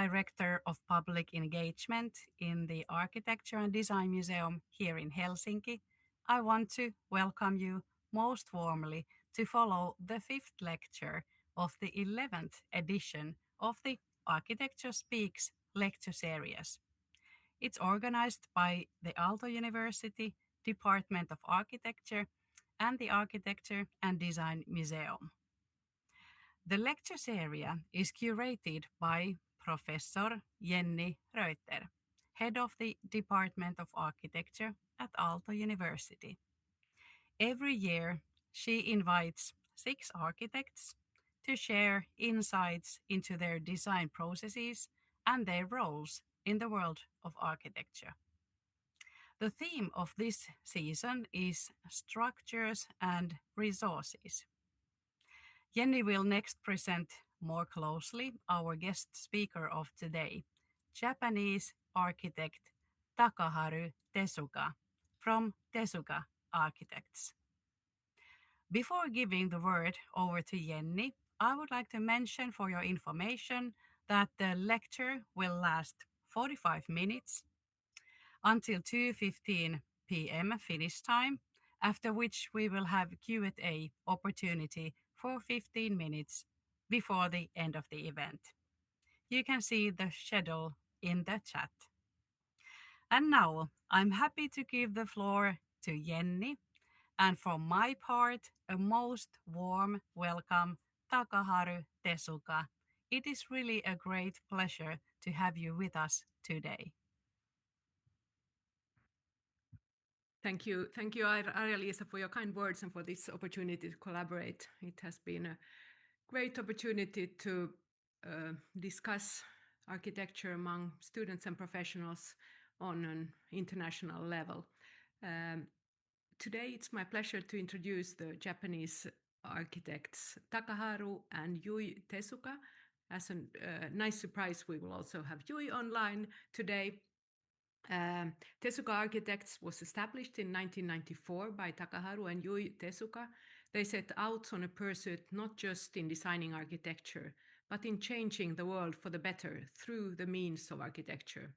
Director of Public Engagement in the Architecture and Design Museum here in Helsinki, I want to welcome you most warmly to follow the fifth lecture of the 11th edition of the Architecture Speaks lecture series. It's organized by the Aalto University Department of Architecture and the Architecture and Design Museum. The lectures area is curated by Professor Jenni Reuter, head of the Department of Architecture at Aalto University. Every year, she invites 6 architects to share insights into their design processes and their roles in the world of architecture. The theme of this season is structures and resources. Jenni will next present more closely our guest speaker of today, Japanese architect Takaharu Tezuka from Tezuka Architects. Before giving the word over to Jenni, I would like to mention for your information that the lecture will last 45 minutes until 2:15 p.m. Finnish time, after which we will have Q&A opportunity for 15 minutes before the end of the event. You can see the schedule in the chat. And now I'm happy to give the floor to Jenni, and from my part, a most warm welcome, Takaharu Tezuka. It is really a great pleasure to have you with us today. Thank you, Arja-Liisa, for your kind words and for this opportunity to collaborate. It has been a great opportunity to discuss architecture among students and professionals on an international level. Today, it's my pleasure to introduce the Japanese architects Takaharu and Yui Tezuka. As a nice surprise, we will also have Yui online today. Tezuka Architects was established in 1994 by Takaharu and Yui Tezuka. They set out on a pursuit not just in designing architecture, but in changing the world for the better through the means of architecture,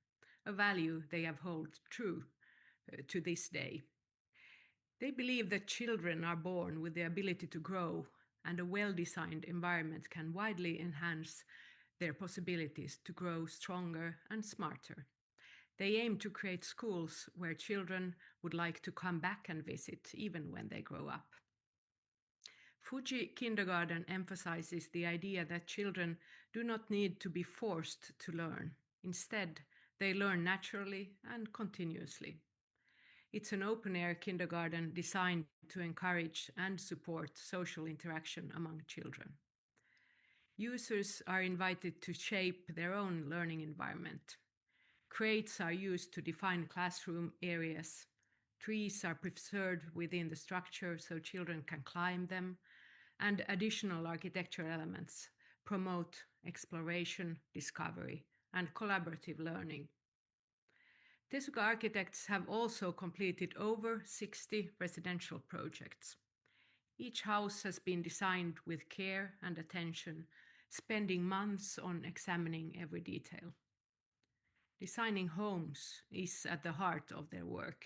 a value they have held true to this day. They believe that children are born with the ability to grow, and a well-designed environment can widely enhance their possibilities to grow stronger and smarter. They aim to create schools where children would like to come back and visit even when they grow up. Fuji Kindergarten emphasizes the idea that children do not need to be forced to learn. Instead, they learn naturally and continuously. It's an open-air kindergarten designed to encourage and support social interaction among children. Users are invited to shape their own learning environment. Crates are used to define classroom areas. Trees are preserved within the structure so children can climb them, and additional architectural elements promote exploration, discovery, and collaborative learning. Tezuka Architects have also completed over 60 residential projects. Each house has been designed with care and attention, spending months on examining every detail. Designing homes is at the heart of their work,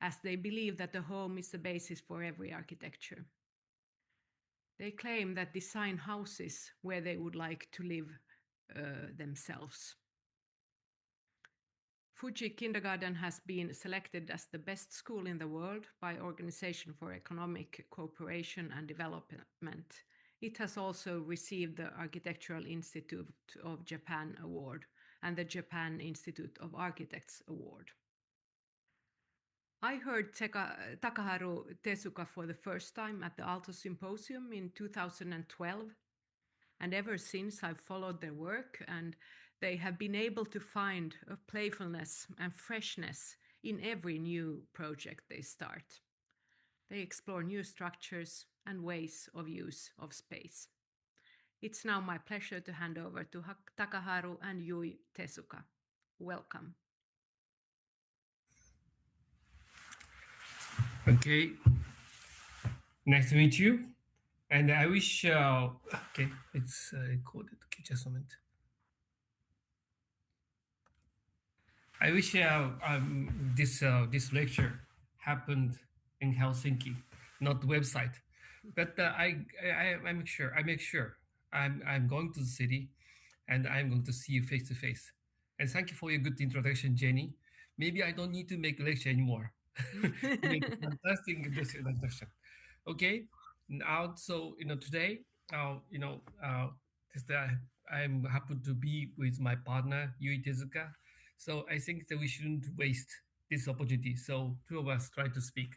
as they believe that the home is the basis for every architecture. They claim that design houses where they would like to live themselves. Fuji Kindergarten has been selected as the best school in the world by Organization for Economic Cooperation and Development. It has also received the Architectural Institute of Japan Award and the Japan Institute of Architects Award. I heard Takaharu Tezuka for the first time at the Aalto Symposium in 2012, and ever since I've followed their work, and they have been able to find a playfulness and freshness in every new project they start. They explore new structures and ways of use of space. It's now my pleasure to hand over to Takaharu and Yui Tezuka. Welcome. Okay, nice to meet you. And I wish, okay, it's recorded. Okay, just a moment. I wish this lecture happened in Helsinki, not the website. But I make sure I'm going to the city, and I'm going to see you face to face. And thank you for your good introduction, Jenny. Maybe I don't need to make a lecture anymore. You made a fantastic introduction. Okay, now so today, you know, just, I'm happy to be with my partner Yui Tezuka. So I think that we shouldn't waste this opportunity. So two of us try to speak,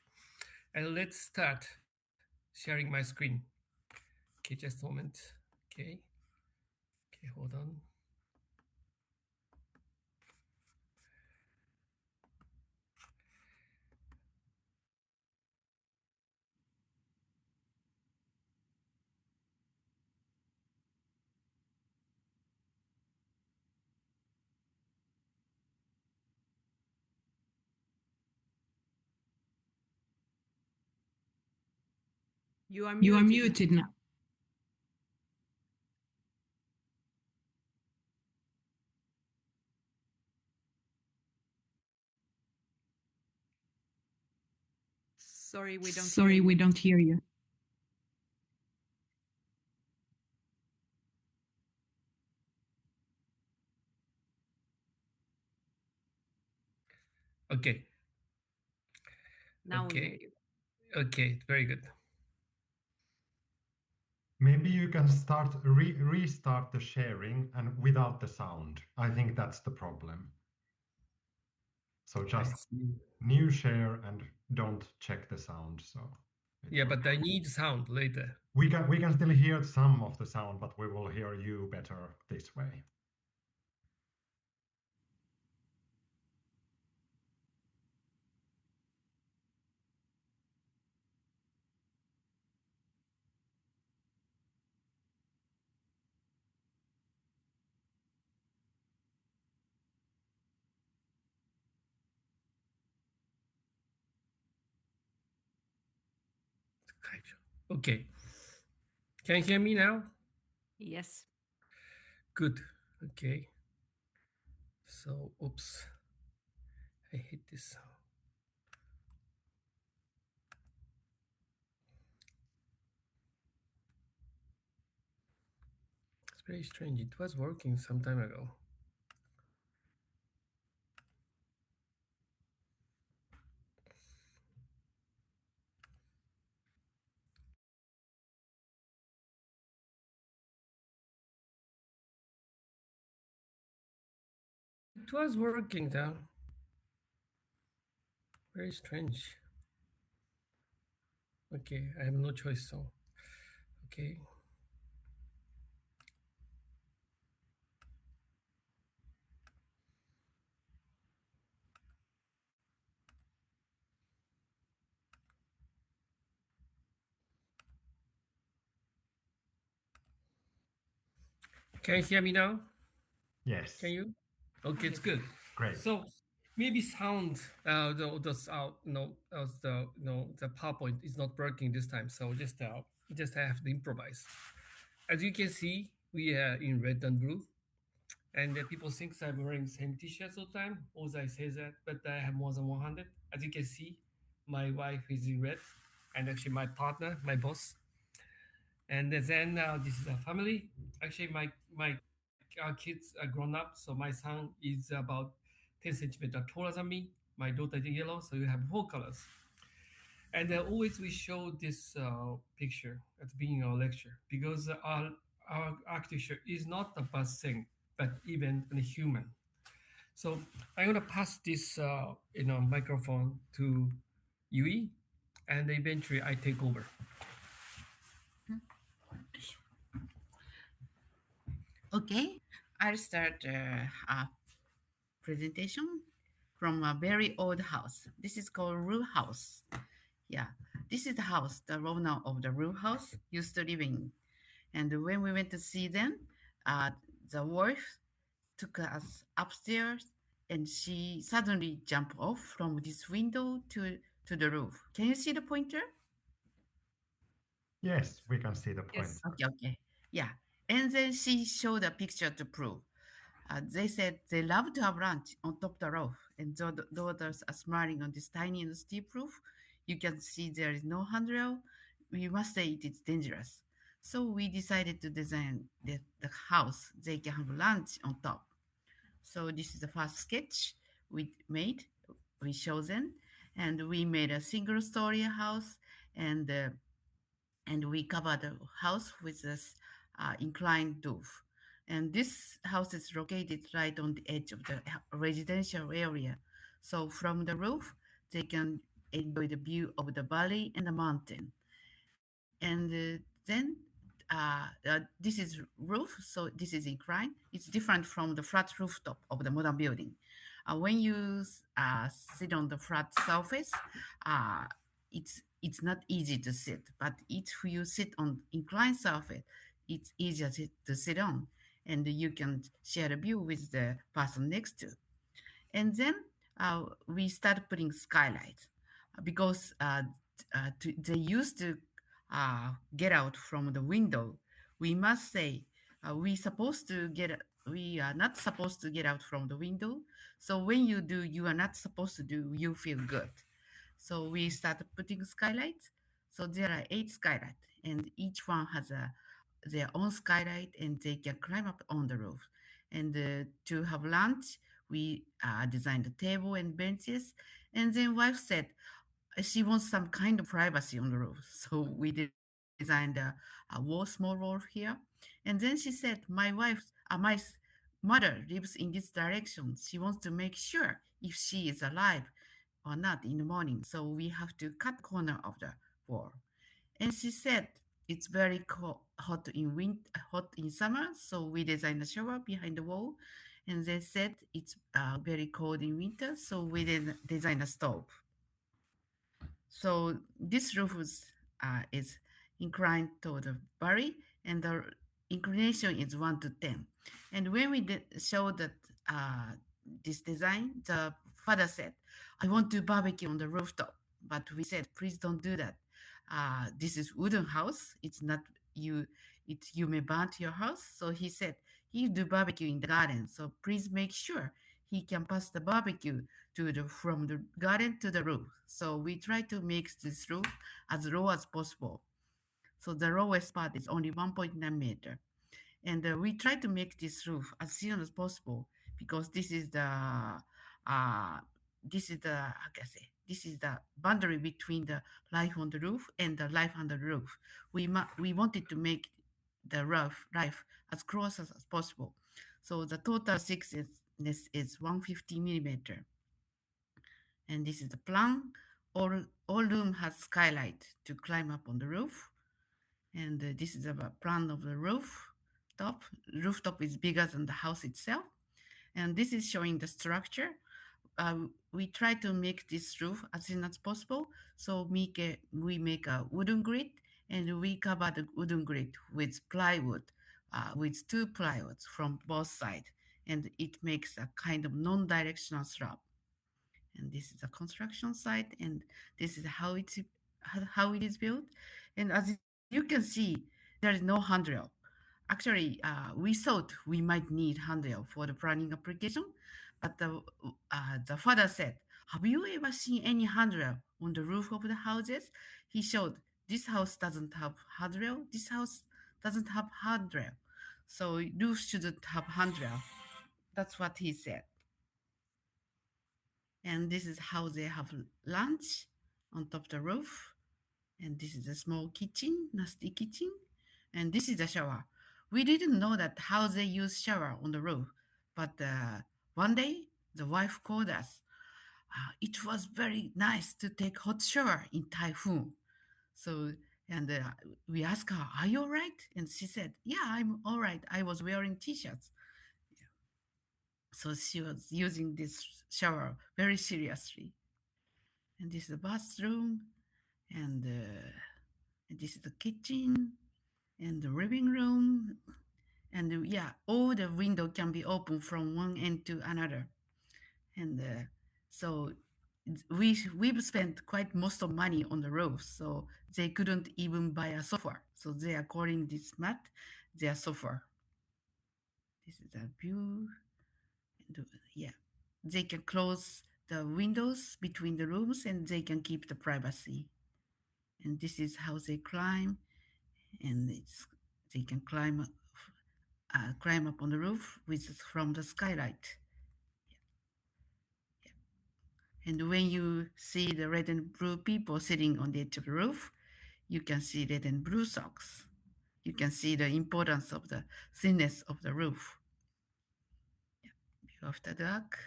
and let's start sharing my screen. Okay, just a moment. Okay, okay, hold on. You are You are muted now. muted now. Sorry, we don't hear Sorry, we you. don't hear you. Okay, Now we hear okay, you. okay, very good. Maybe you can restart the sharing and without the sound. I think that's the problem. So I just see. new share and don't check the sound. So Yeah, but I need sound later. we can still hear some of the sound, but we will hear you better this way. Okay, can you hear me now? Yes. Good. Okay. So, oops, I hit this. It's very strange. It was working some time ago. It was working though. Very strange. Okay, I have no choice. So, okay. Can you hear me now? Yes, Can you? Okay, it's Yes. good. great. So maybe sound, the PowerPoint is not working this time. So just I have to improvise. As you can see, we are in red and blue, and people think I'm wearing same T-shirts all the time. Also, I say that, but I have more than 100. As you can see, my wife is in red, and actually my partner, my boss, and then this is a family. Actually, my our kids are grown up, so my son is about 10 centimeters taller than me. My daughter is yellow, so you have four colors. And always we show this picture at the beginning of our lecture because our architecture is not a bad thing, but even a human. So I'm gonna pass this microphone to Yui, and eventually I take over. Okay, I'll start a presentation from a very old house. This is called Root House. Yeah, this is the house the owner of the Root House used to live in. And when we went to see them, uh, the wife took us upstairs and she suddenly jumped off from this window to the roof. Can you see the pointer? Yes, we can see the Yes. pointer. Okay, okay. Yeah. And then she showed a picture to prove. They said they love to have lunch on top of the roof, and the daughters are smiling on this tiny and steep roof. You can see there is no handrail. We must say it is dangerous. So we decided to design the house they can have lunch on top. So this is the first sketch we made. We show them, and we made a single story house, and uh, and we covered the house with this inclined roof. And this house is located right on the edge of the residential area. So from the roof, they can enjoy the view of the valley and the mountain. And then this is roof, so this is inclined. It's different from the flat rooftop of the modern building. When you sit on the flat surface, uh, it's not easy to sit. But if you sit on inclined surface, it's easier to sit on, and you can share a view with the person next to. And then we started putting skylights because they used to get out from the window. We must say we are not supposed to get out from the window. So when you do, you are not supposed to do. You feel good. So we started putting skylights. So there are 8 skylights, and each one has their own skylight, and they can climb up on the roof. And to have lunch, we designed the table and benches. And then wife said she wants some kind of privacy on the roof. So we designed a small wall here. And then she said, my mother lives in this direction. She wants to make sure if she is alive or not in the morning. So we have to cut corner of the wall. And she said it's very hot in summer, so we designed a shower behind the wall. And they said it's very cold in winter, so we designed a stove. So this is inclined toward the valley, and the inclination is 1 to 10. And when we show that this design, the father said, "I want to barbecue on the rooftop," but we said, "Please don't do that. This is wooden house. It's not you. You may burn your house." So he said he do barbecue in the garden. So please make sure he can pass the barbecue from the garden to the roof. So we try to make this roof as low as possible. So the lowest part is only 1.9 meter. And we try to make this roof as thin as possible because how can I say, this is the boundary between the life on the roof and the life under the roof. We wanted to make the roof life as close as possible. So the total thickness is 150 millimeter. And this is the plan. All room has skylight to climb up on the roof. And this is a plan of the rooftop. Rooftop is bigger than the house itself. And this is showing the structure. We try to make this roof as thin as possible. So we make a wooden grid, and we cover the wooden grid with plywood, with 2 plywoods from both sides. And it makes a kind of non-directional slab. And this is a construction site, and this is how it is built. And as you can see, there is no handrail. Actually, we thought we might need handrail for the planning application, but the father said, "Have you ever seen any handrail on the roof of the houses?" He showed this house doesn't have handrail. This house doesn't have handrail, so roof shouldn't have handrail. That's what he said. And this is how they have lunch on top of the roof. And this is a small kitchen, nasty kitchen. And this is the shower. We didn't know that how they use shower on the roof. But one day, the wife called us. It was very nice to take hot shower in typhoon. So, and we asked her, "Are you all right?" And she said, "Yeah, I'm all right. I was wearing t-shirts." So she was using this shower very seriously. And this is the bathroom, and this is the kitchen, and the living room, and yeah, all the window can be open from one end to another. And so we've spent quite most of money on the roof, so they couldn't even buy a sofa. So they are calling this mat their sofa. This is a view. And yeah, they can close the windows between the rooms and they can keep the privacy. And this is how they climb, and they can climb up on the roof with from the skylight. And when you see the red and blue people sitting on the edge of the roof, you can see red and blue socks. You can see the importance of the thinness of the roof. View after dark.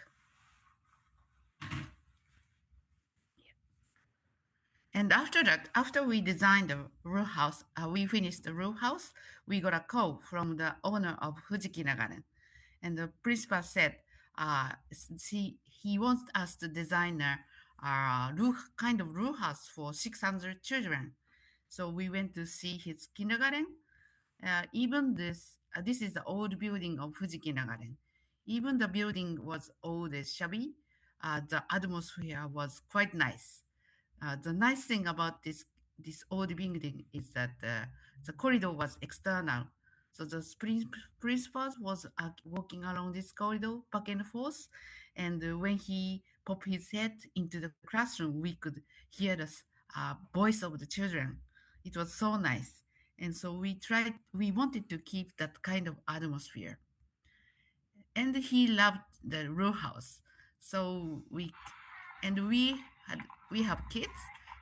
And after that, after we designed the row house, we finished the row house, we got a call from the owner of Fujiki Nagaren. And the principal said he wants us to design a kind of row house for 600 children. So we went to see his kindergarten. Even this is the old building of Fujiki Nagaren. Even the building was old and shabby. The atmosphere was quite nice. The nice thing about this old building is that the corridor was external. So the principal was walking along this corridor back and forth. And when he popped his head into the classroom, we could hear the voice of the children. It was so nice. And so we wanted to keep that kind of atmosphere. And he loved the row house. So we have kids,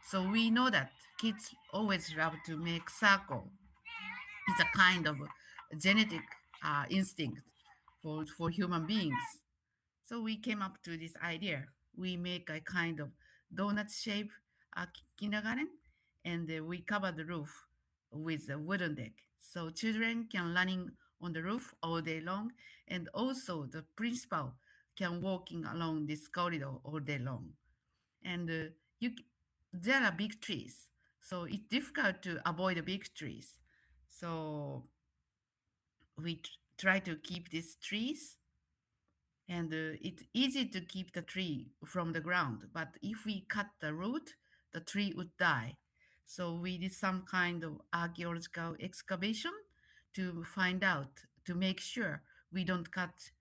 so we know that kids always love to make circle. It's a kind of genetic instinct for human beings. So we came up to this idea. We make a kind of donut shape kindergarten, and we cover the roof with a wooden deck. So children can running on the roof all day long, and also the principal can walking along this corridor all day long. And you there are big trees, so it's difficult to avoid the big trees. So we try to keep these trees, and it's easy to keep the tree from the ground, but if we cut the root, the tree would die. So we did some kind of archaeological excavation to find out, to make sure we don't cut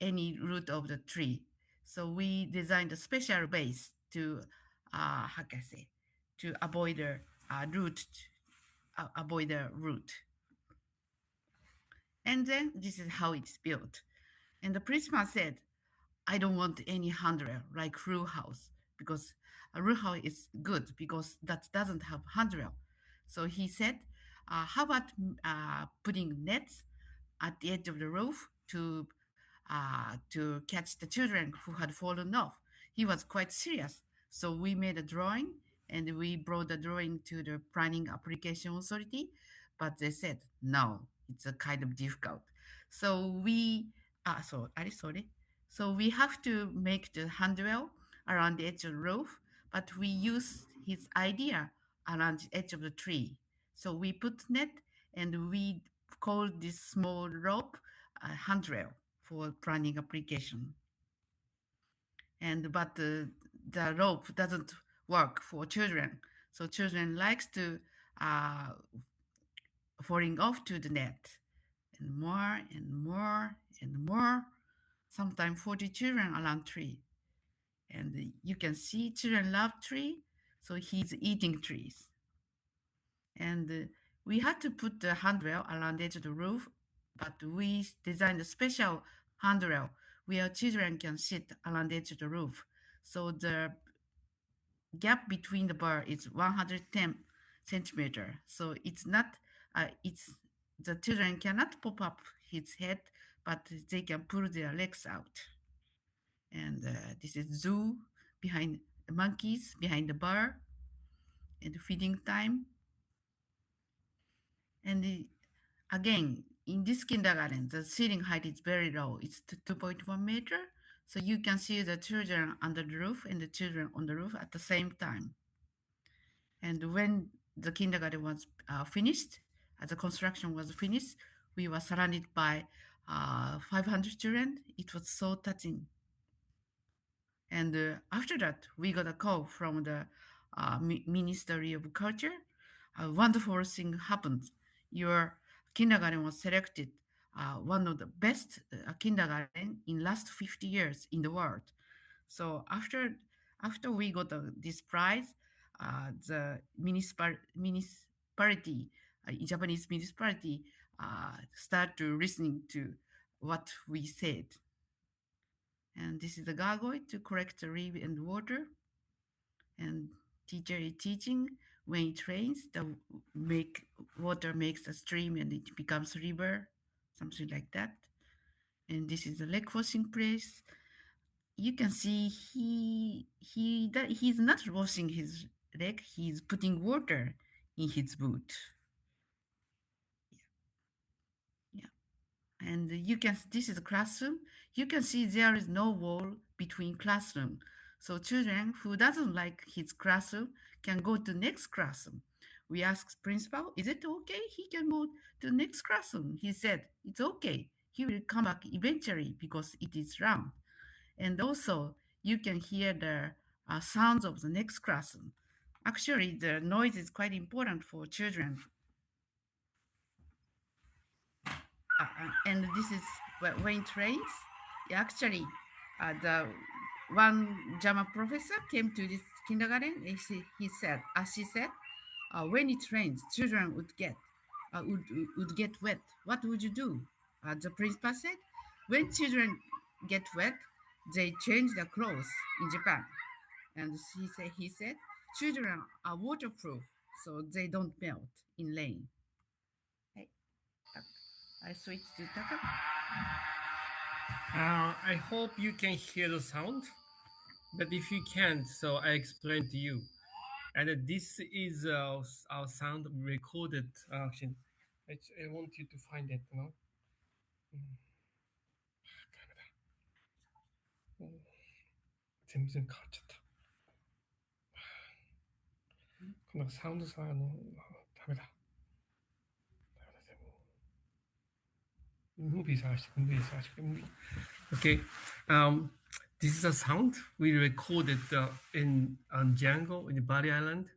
any root of the tree. So we designed a special base to, how can I say, to avoid the avoid the root. And then this is how it's built. And the principal said, I don't want any handrail like row house, because a row house is good because that doesn't have handrail. So he said, how about putting nets at the edge of the roof to catch the children who had fallen off. He was quite serious. So we made a drawing and we brought the drawing to the Planning Application Authority, but they said, no, it's a kind of difficult. So sorry. So we have to make the handrail around the edge of the roof, but we use his idea around the edge of the tree. So we put net and we call this small rope a handrail for planning application. And but the rope doesn't work for children. So children likes to falling off to the net, and more and more and more. Sometimes 40 children around tree, and you can see children love tree, so he's eating trees. And we had to put the handrail around the edge of the roof, but we designed a special handrail where children can sit around the edge of the roof. So the gap between the bar is 110 centimeter. So it's not, the children cannot pop up his head, but they can pull their legs out. And this is zoo behind monkeys behind the bar and feeding time. And again, in this kindergarten, the ceiling height is very low. It's 2.1 meter. So you can see the children under the roof and the children on the roof at the same time. And when the kindergarten was finished, as the construction was finished, we were surrounded by 500 children. It was so touching. And after that, we got a call from the Ministry of Culture. A wonderful thing happened. Your kindergarten was selected one of the best kindergarten in last 50 years in the world. So after we got this prize, the municipality, Japanese municipality, start to listening to what we said. And this is the gargoyle to collect the rain and water. And teacher is teaching when it rains, the water makes a stream and it becomes river, something like that. And this is the leg washing place. You can see he's not washing his leg. He's putting water in his boot. Yeah, and you can. This is a classroom. You can see there is no wall between classroom. So children who doesn't like his classroom can go to next classroom. We asked principal, is it okay? He can go to next classroom. He said, it's okay. He will come back eventually because it is round. And also you can hear the sounds of the next classroom. Actually, the noise is quite important for children. And this is when it rains. Actually, the one German professor came to this kindergarten. And she said, when it rains, children would get wet. What would you do? The principal said, when children get wet, they change their clothes in Japan. And he said, children are waterproof, so they don't melt in rain. Hey, I switch to Taka. I hope you can hear the sound, but if you can't, so I explain to you. And this is our sound recorded action. I want you to find it, you know. 全然変わっちゃった。このサウンドさ、ダメだ。ムービー探して、ムービー。 Okay. This is a sound we recorded in on Django in Bali Island,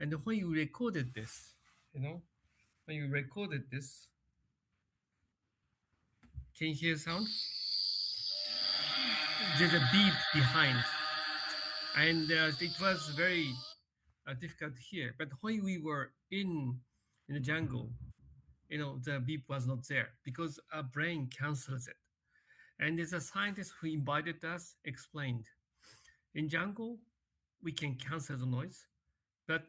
and when you recorded this, when you recorded this, can you hear sound? There's a beep behind, and it was very difficult to hear. But when we were in the jungle, the beep was not there because our brain cancels it. And there's a scientist who invited us explained in jungle we can cancel the noise, but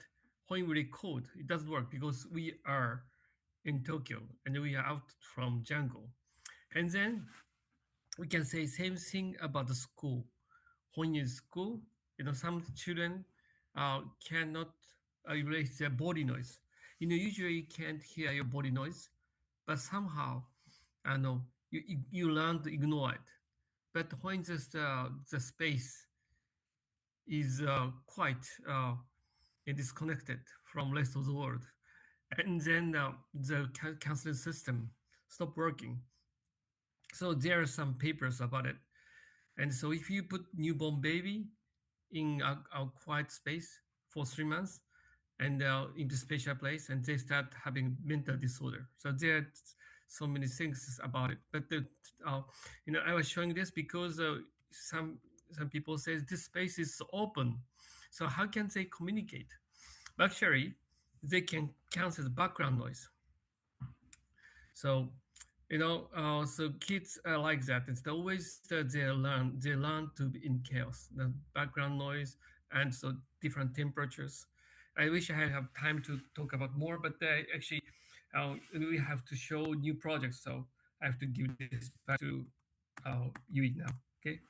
when we record it doesn't work because we are in Tokyo and we are out from jungle. And then we can say same thing about the school. When you're in school, some children cannot erase their body noise. Usually you can't hear your body noise, but somehow, I know you learn to ignore it. But when the space is quite disconnected from rest of the world, and then the canceling system stop working. So there are some papers about it. And so if you put newborn baby in a quiet space for 3 months and into special place, and they start having mental disorder. So there are so many things about it. But I was showing this because some people say this space is open. So how can they communicate? But actually, they can cancel the background noise. So so kids are like that. It's always they learn to be in chaos, the background noise, and so different temperatures. I wish I had have time to talk about more, but actually, we have to show new projects, so I have to give this back to Yui now. Okay.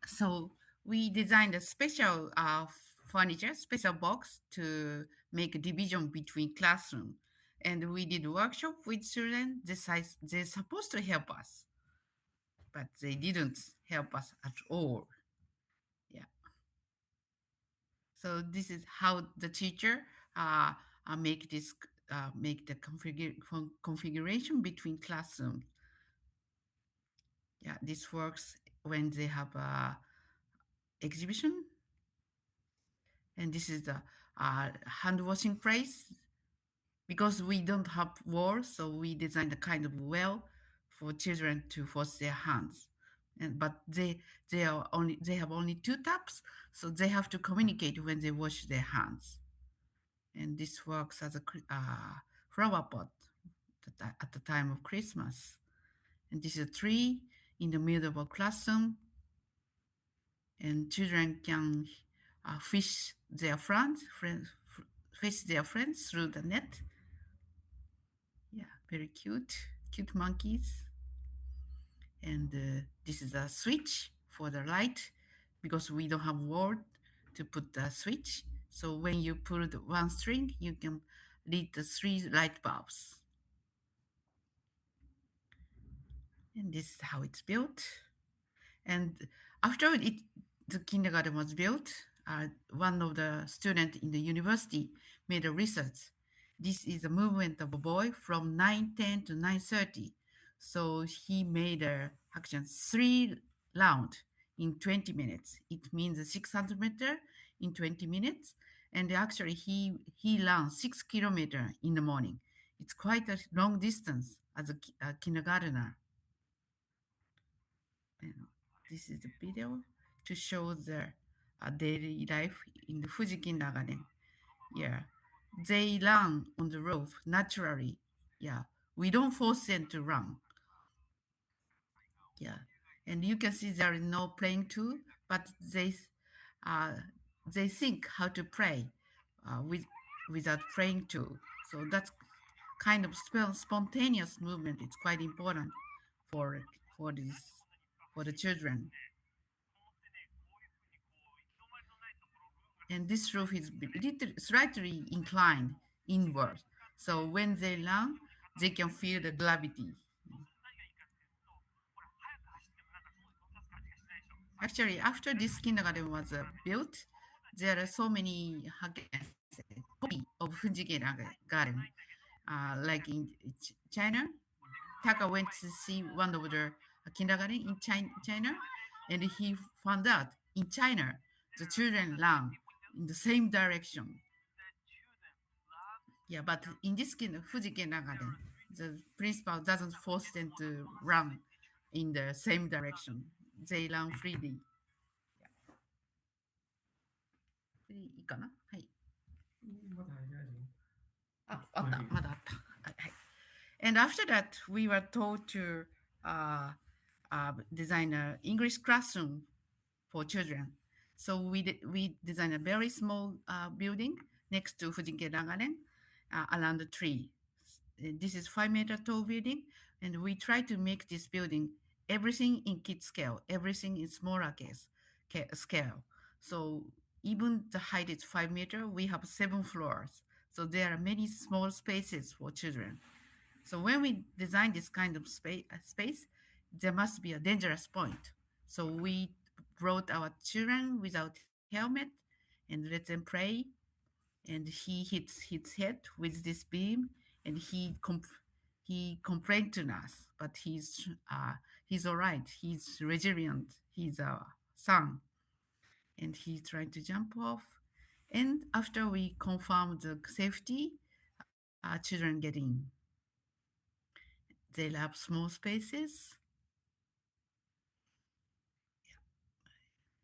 So we designed a special furniture, special box to make a division between classroom. And we did a workshop with children. They're supposed to help us, but they didn't help us at all. Yeah. So this is how the teacher make the configuration between classrooms. Yeah, this works when they have a exhibition. And this is the hand washing place. because we don't have wall, so we designed a kind of well for children to wash their hands. And but they have only two taps, so they have to communicate when they wash their hands. And this works as a flower pot at the time of Christmas. And this is a tree in the middle of a classroom, and children can fish their friends through the net. Yeah, very cute monkeys. And this is a switch for the light because we don't have wall to put the switch. So when you pull the one string, you can read the three light bulbs. And this is how it's built. And after the kindergarten was built, one of the students in the university made a research. This is a movement of a boy from 9:10 to 9:30. So he made a action 3 round in 20 minutes. It means 600 meters in 20 minutes. And actually he ran 6 kilometers in the morning. It's quite a long distance as a kindergartner. You know, this is the video to show the daily life in the Fuji Kindergarten. Yeah, they run on the roof naturally. Yeah, we don't force them to run. Yeah, and you can see there is no playing tool, but uh, they think how to play without playing tool. So that's kind of spontaneous movement. It's quite important for for this for the children. And this roof is slightly inclined inward. So when they land, they can feel the gravity. Actually, after this kindergarten was built, there are so many, how can I say, copy of Fuji Garden. Like in China, Taka went to see one of the kindergarten in China, and he found out in China, the children run in the same direction. Yeah, but in this Fuji kindergarten, the principal doesn't force them to run in the same direction. They run freely. いいかなはい。あ、あった。まだあった。はい。And after that, we were told to uh, design an English classroom for children. So we designed a very small building next to Fujinke Raganen around the tree. This is 5 meter tall building, and we try to make this building everything in kid scale, everything in smaller scale. So even the height is 5 meter, we have 7 floors. So there are many small spaces for children. So when we design this kind of space, there must be a dangerous point. So we brought our children without helmet and let them play. And he hits his head with this beam, and he complained to us, but he's all right. He's resilient. He's a son, and he's trying to jump off. And after we confirm the safety, children get in. They love small spaces.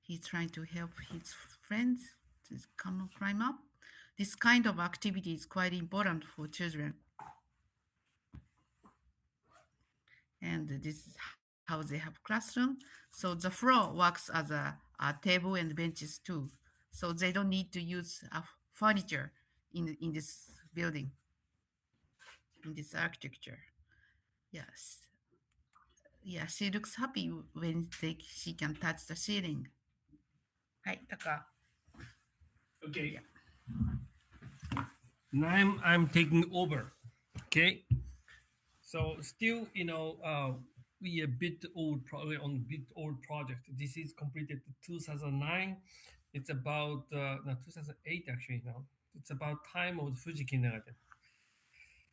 He's trying to help his friends to climb up. This kind of activity is quite important for children. And this is how they have classroom. So the floor works as a table and benches too. So they don't need to use furniture in this building, in this architecture. Yes. Yeah, she looks happy when she can touch the ceiling. Hi, Taka. Okay. Now I'm taking over. Okay. So still, we a bit old, probably on a bit old project. This is completed 2009. It's about no 2008 actually now. It's about time of Fuji Kindergarten,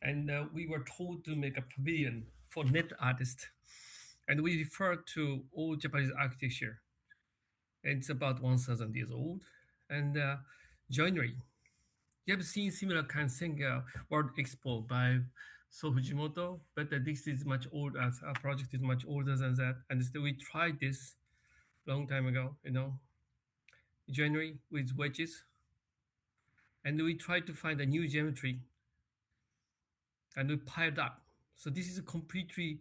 and we were told to make a pavilion for net artists, and we refer to old Japanese architecture. It's about 1,000 years old, and joinery. You have seen similar kind of thing, World Expo by So Fujimoto, but this is much old. As our project is much older than that, and still we tried this long time ago. January with wedges, and we tried to find a new geometry, and we piled up. So this is a completely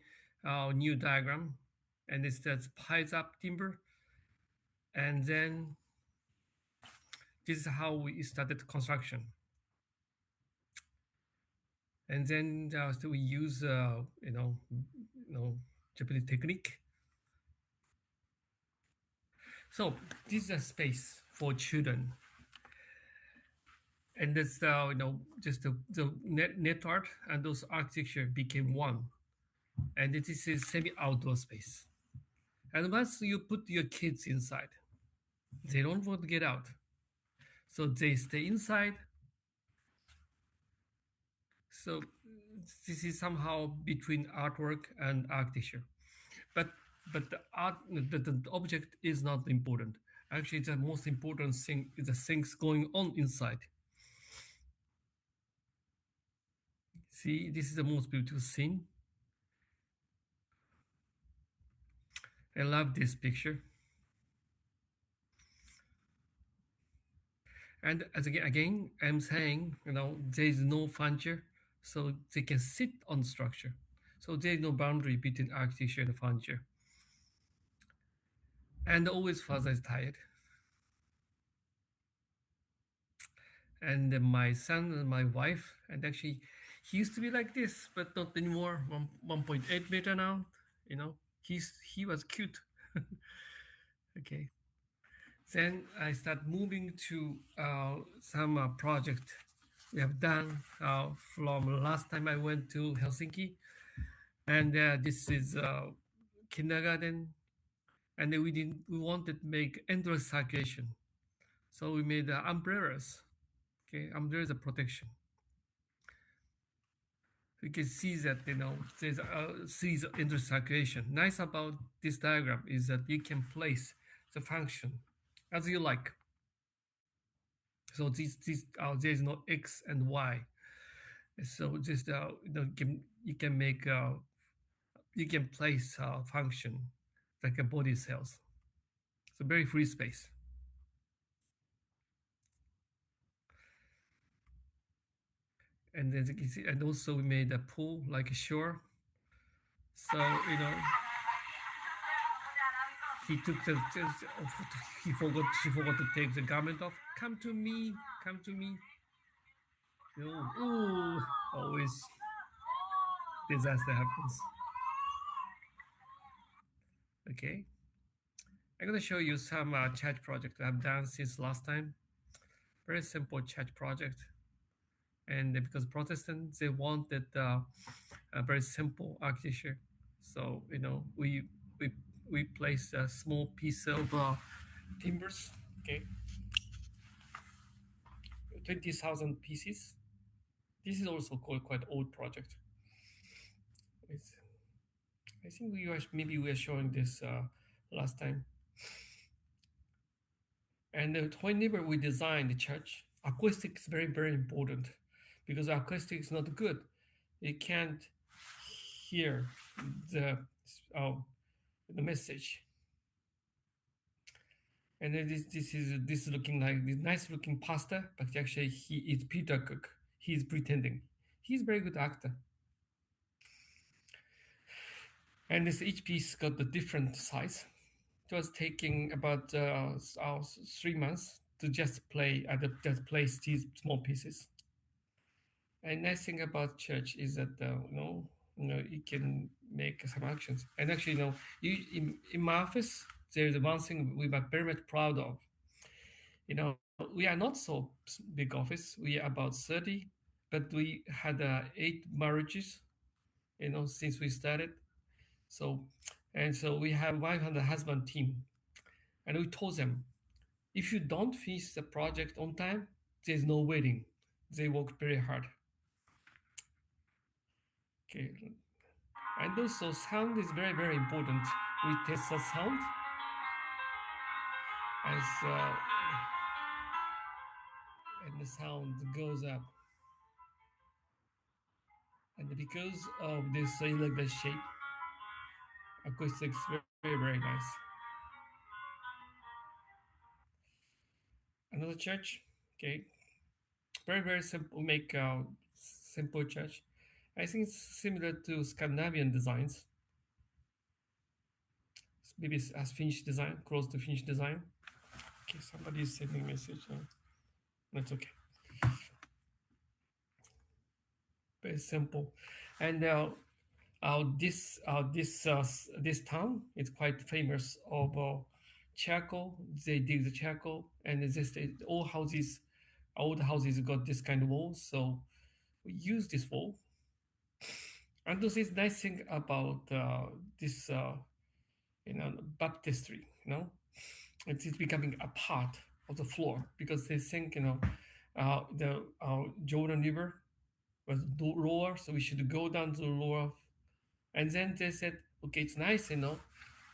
new diagram, and it's that piled up timber, and then this is how we started construction. And then so we use Japanese technique. So this is a space for children, and that's just the net art and those architecture became one, and it is a semi outdoor space. And once you put your kids inside, they don't want to get out, so they stay inside. So this is somehow between artwork and architecture. but but the object is not important. Actually, the most important thing is the things going on inside. See, this is the most beautiful scene. I love this picture. And as again, I'm saying, there is no furniture, so they can sit on structure. So there is no boundary between architecture and furniture. And always father is tired. And my son and my wife, and actually he used to be like this, but not anymore. 1.8 meter now. He was cute. Okay. Then I start moving to some project we have done from last time I went to Helsinki, and this is kindergarten, and then we wanted to make endless circulation, so we made umbrellas. Okay, umbrellas protection. You can see that there's sees endless circulation. Nice about this diagram is that you can place the function as you like. So there is no x and y. So just you can make you can place a function like a body cells. So very free space. And then you can see, and also we made a pool like a shore. So he took she forgot to take the garment off. Come to me, come to me. Ooh, always disaster happens. Okay, I'm gonna show you some chat project I've done since last time. Very simple chat project, and because Protestants they wanted a very simple architecture, so we we place a small piece of timbers. Okay, 20,000 pieces. This is also called quite old project. It's, I think maybe we were showing this last time. And whenever we design the church, acoustics is very, very important, because acoustic is not good. You can't hear the uh, the message. And then this is looking like this nice looking pastor, but actually he is Peter Cook. He's pretending. He's a very good actor. And this each piece got the different size. It was taking about 3 months to just place these small pieces. And nice thing about church is that you can make some actions. And actually, in my office, there's one thing we are very much proud of. We are not so big office. We are about 30, but we had 8 marriages, since we started. So we have wife and husband team, and we told them, if you don't finish the project on time, there's no wedding. They worked very hard. Okay, and also sound is very, very important. We test the sound as and the sound goes up. And because of this irregular shape, acoustics very, very nice. Another church, okay, very, very simple, make simple church. I think it's similar to Scandinavian designs. Maybe it's as Finnish design, close to Finnish design. Okay, somebody is sending a message. That's okay. Very simple. And this town is quite famous of charcoal. They dig the charcoal, and all houses, old houses got this kind of wall. So we use this wall. And this is nice thing about this, baptistry. It is becoming a part of the floor because they think the Jordan River was lower, so we should go down to the lower. And then they said, okay, it's nice,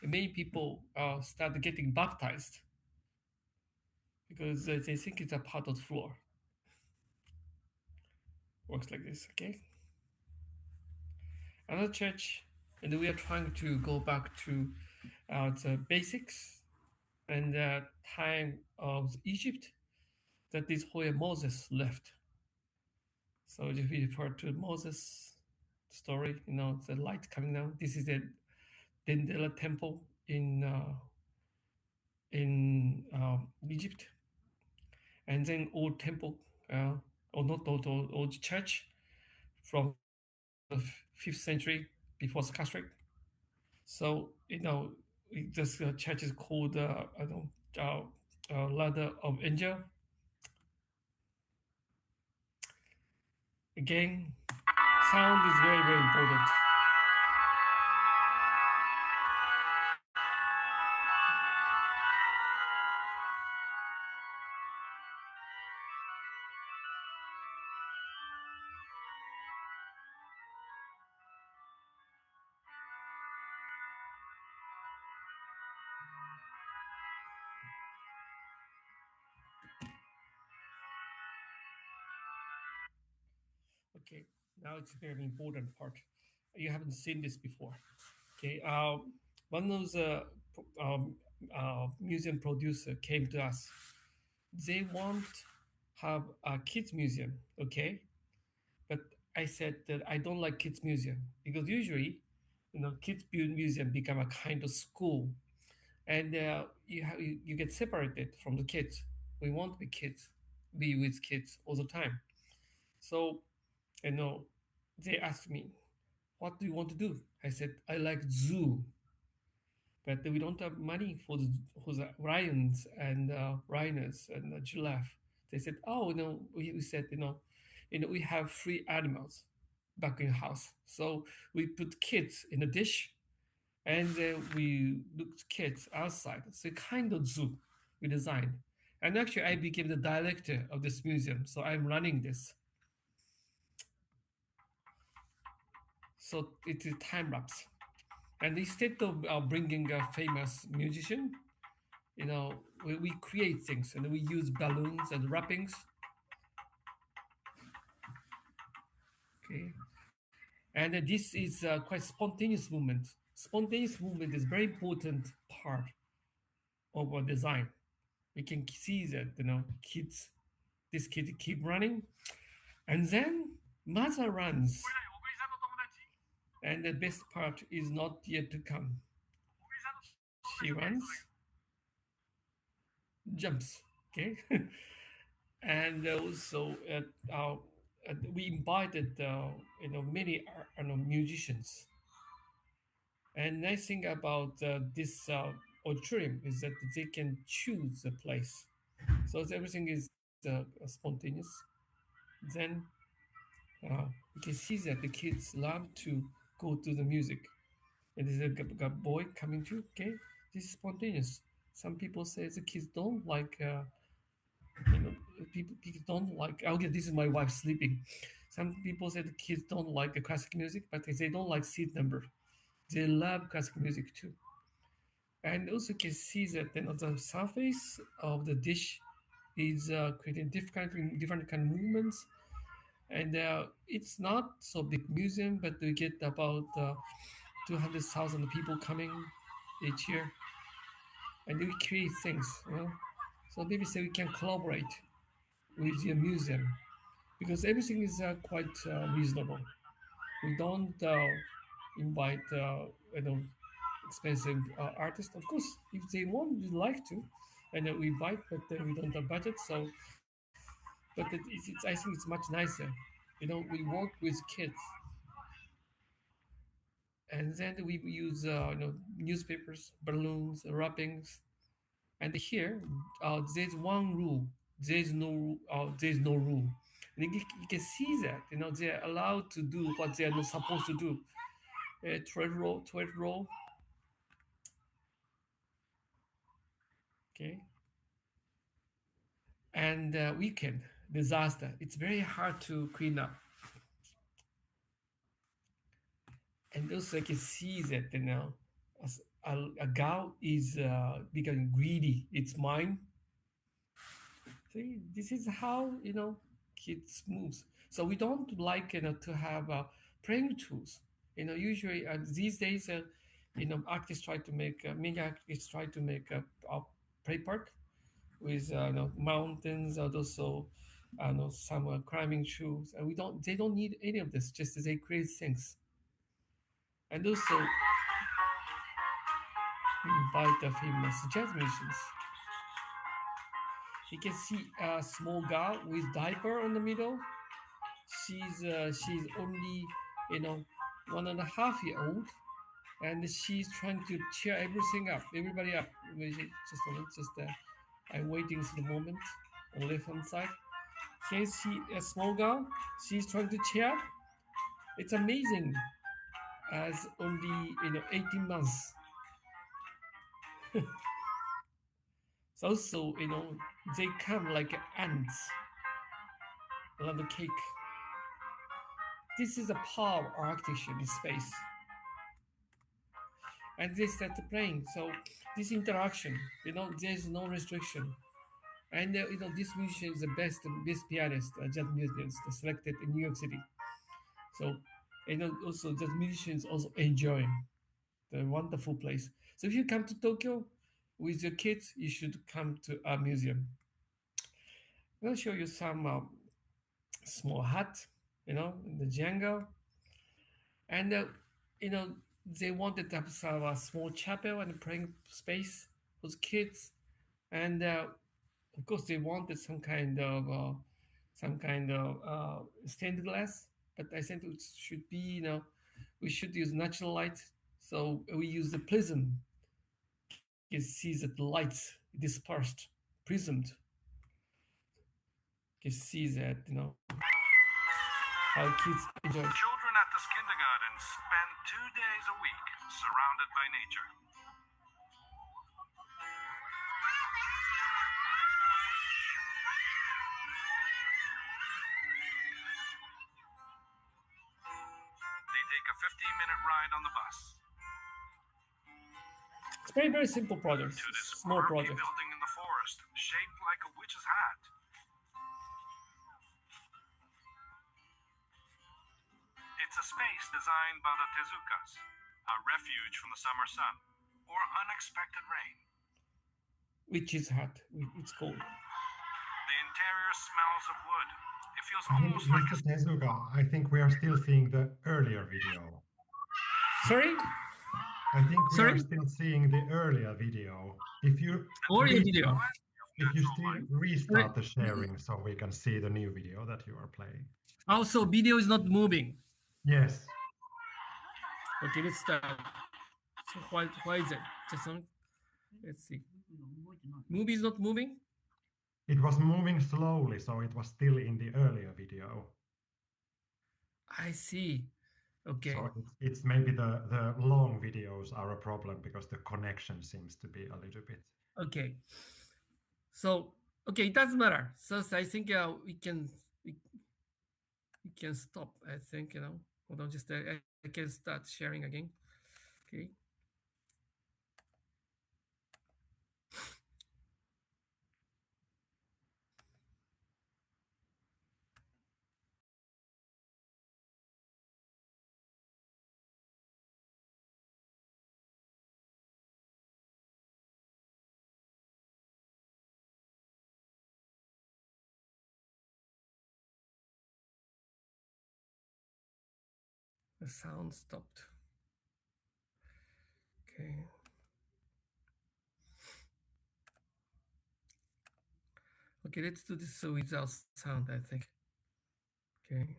many people start getting baptized because they think it's a part of the floor. Works like this, okay? Another church, and we are trying to go back to the basics and the time of Egypt. That is where Moses left. So if we refer to Moses story, the light coming down. This is the Dendela temple in Egypt, and then old temple, or not old church from the 5th century before Catholic. So this church is called Ladder of Angel. Again, sound is very, very important. Okay, now it's a very important part. You haven't seen this before. Okay, one of the museum producer came to us. They want have a kids museum, okay? But I said that I don't like kids museum because usually, kids museum become a kind of school, and you get separated from the kids. We want to be with kids all the time. So you know, they asked me, "What do you want to do?" I said, "I like zoo, but we don't have money for the lions and rhinos and giraffe." They said, "Oh, no." We said, we have free animals back in the house, so we put kids in a dish, and we looked kids outside. So kind of zoo we designed, and actually I became the director of this museum, so I'm running this. So it is time lapse. And instead of bringing a famous musician, we create things and we use balloons and wrappings. Okay. And this is quite spontaneous movement. Spontaneous movement is very important part of our design. We can see that, this kid keep running, and then mother runs. And the best part is not yet to come. She runs, jumps, okay? And also we invited many musicians. And nice thing about this auditorium is that they can choose the place, so everything is spontaneous. Then you can see that the kids love to go to the music, and there's a boy coming to. Okay, this is spontaneous. Some people say the kids don't like you know people don't like. Okay, this is my wife sleeping. Some people say the kids don't like the classic music, but they don't like seat number. They love classic music too. And also can see that the surface of the dish is creating different kind of movements, and it's not so big museum, but we get about 200,000 people coming each year, and we create things, you know. So maybe say we can collaborate with the museum because everything is quite reasonable. We don't invite you know expensive artists. Of course, if they want, we like to, and we invite, but we don't have budget. So, but I think it's much nicer. You know, we work with kids, and then we use newspapers, balloons, wrappings, and here there's one rule. There's no rule. And you can see that they're allowed to do what they are not supposed to do. 12 roll, okay, and weekend disaster. It's very hard to clean up, and also I can see that as a gal is becoming greedy. It's mine. See, this is how kids moves. So we don't like to have playing tools. Usually these days, artists try to make many artists try to make a play park with mountains and also some climbing shoes. And we don't. They don't need any of this. Just they create things. And also we invite the famous jazz musicians. You can see a small girl with diaper on the middle. She's only 1.5 year old, and she's trying to cheer everybody up. Just a moment, just I'm waiting for the moment on the left hand side. Can you see a small girl? She's trying to cheer up. It's amazing. As only 18 months. So also they come like ants on the cake. This is the power of architecture in space. And they start playing. So this interaction, there's no restriction. And this musician is the best pianist, jazz musicians selected in New York City. So also jazz musicians also enjoy the wonderful place. So if you come to Tokyo with your kids, you should come to a museum. I'm gonna show you some small hut, in the jungle, and you know they wanted to have a small chapel and praying space for the kids, and of course they wanted some kind of stained glass, but I think it should be we should use natural light, so we use the prism. You see that the lights dispersed, prismed. You see that how kids enjoy. Children at this kindergarten spend 2 days a week surrounded by nature. They take a 15-minute ride on the bus It's very simple projects, to this small quirky project. building in the forest shaped like a witch's hat. It's a space designed by the Tezukas, a refuge from the summer sun or unexpected rain. Which is hot. It's cold. The interior smells of wood. It feels I think, almost like Mr. Tezuka, I think we are still seeing the earlier video. Sorry, I think we are Sorry? still seeing the earlier video. If you Audio restart, video. if you still restart the Sorry. sharing so we can see the new video that you are playing. Also, video is not moving. Yes. Okay, let's start. So why is it? Just one. Let's see. Movie is not moving. It was moving slowly, so it was still in the earlier video. I see. Okay. So it's maybe the long videos are a problem because the connection seems to be a little bit. Okay. So okay, it doesn't matter. So I think we can stop. I think Hold on, just I can start sharing again. Okay. The sound stopped. Okay. Okay, let's do this without sound, I think. Okay.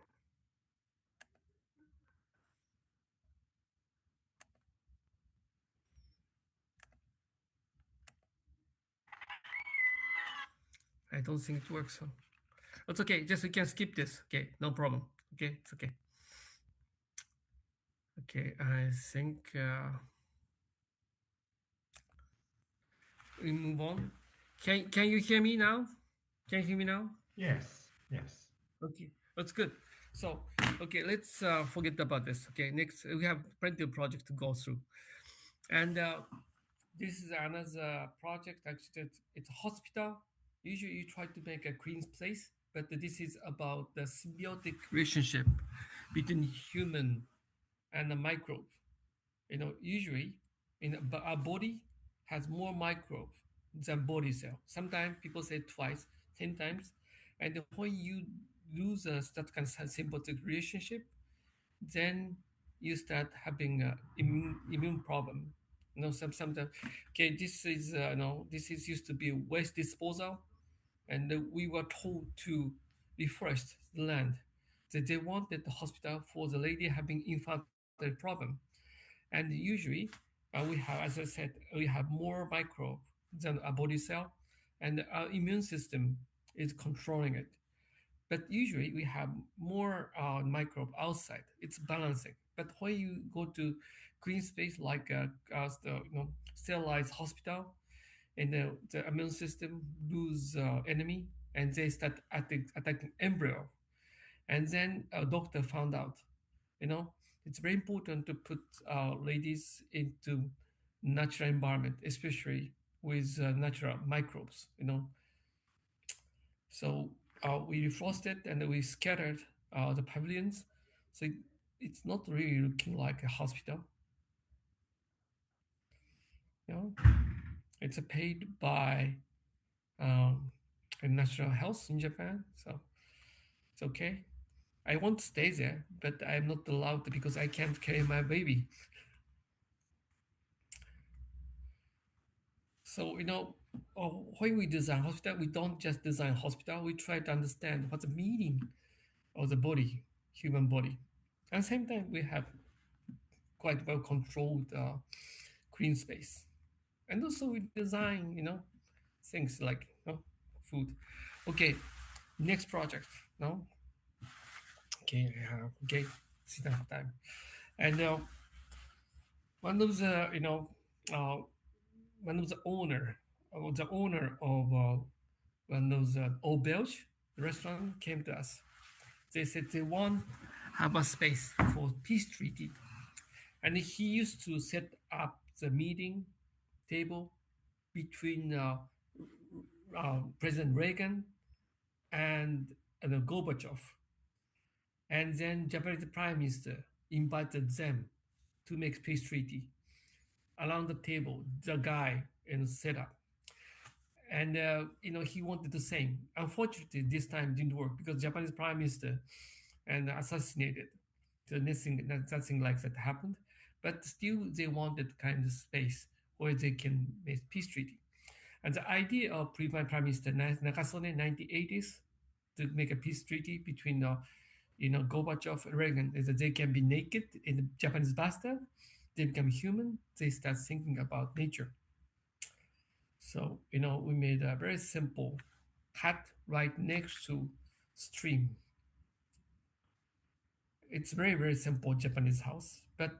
I don't think it works. So it's okay. Just we can skip this. Okay, no problem. Okay, it's okay. Okay, I think we move on. Can you hear me now? Can you hear me now? Yes, yes. Okay, that's good. So okay, let's forget about this. Okay, next we have plenty of projects to go through, and this is another project. Actually, it's a hospital. Usually, you try to make a clean place, but this is about the symbiotic relationship between human and the microbe. Usually our body has more microbe than body cell. Sometimes people say twice, 10 times. And when you lose that kind of symbiotic relationship, then you start having immune problem. Sometimes, okay, this is, this is used to be waste disposal. And we were told to reforest the land. That they wanted the hospital for the lady having infantile problem, and usually we have, as I said, we have more microbe than a body cell, and our immune system is controlling it. But usually we have more microbe outside. It's balancing. But when you go to clean space like as the sterilized hospital, and the immune system lose enemy, and they start attacking embryo. And then a doctor found out, you know, it's very important to put ladies into natural environment, especially with natural microbes. So we reforested and we scattered the pavilions. So it's not really looking like a hospital. You know, it's paid by um, National Health in Japan, so it's okay. I want to stay there, but I'm not allowed to because I can't carry my baby. So, when we design hospital, we don't just design hospital, we try to understand what's the meaning of the body, human body. At the same time, we have quite well controlled green space. And also we design, things like food. Okay, next project. No? Okay, okay, it's enough time. And one of the, uh, one of the owner of one of the auberge restaurant came to us. They said they want have a space for peace treaty, and he used to set up the meeting table between President Reagan and Gorbachev, and then Japanese Prime Minister invited them to make peace treaty around the table. The guy in setup, and he wanted the same. Unfortunately, this time didn't work because Japanese Prime Minister and assassinated. So nothing like that happened. But still, they wanted kind of space where they can make peace treaty. And the idea of Prime Minister Nakasone 1980s to make a peace treaty between Gorbachev and Reagan is that they can be naked in the Japanese bathtub, they become human, they start thinking about nature. So we made a very simple hut right next to stream. It's very very simple Japanese house, but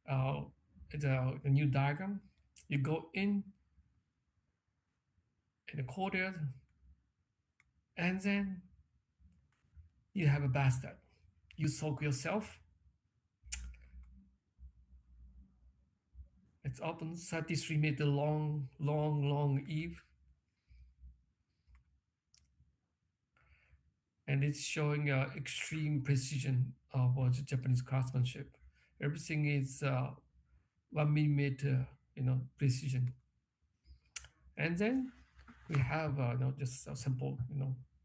the new diagram, you go in the courtyard, and then you have a bathtub. You soak yourself. It's open 33-meter long, long, long eve. And it's showing extreme precision of Japanese craftsmanship. Everything is 1 millimeter, precision. And then we have just a simple,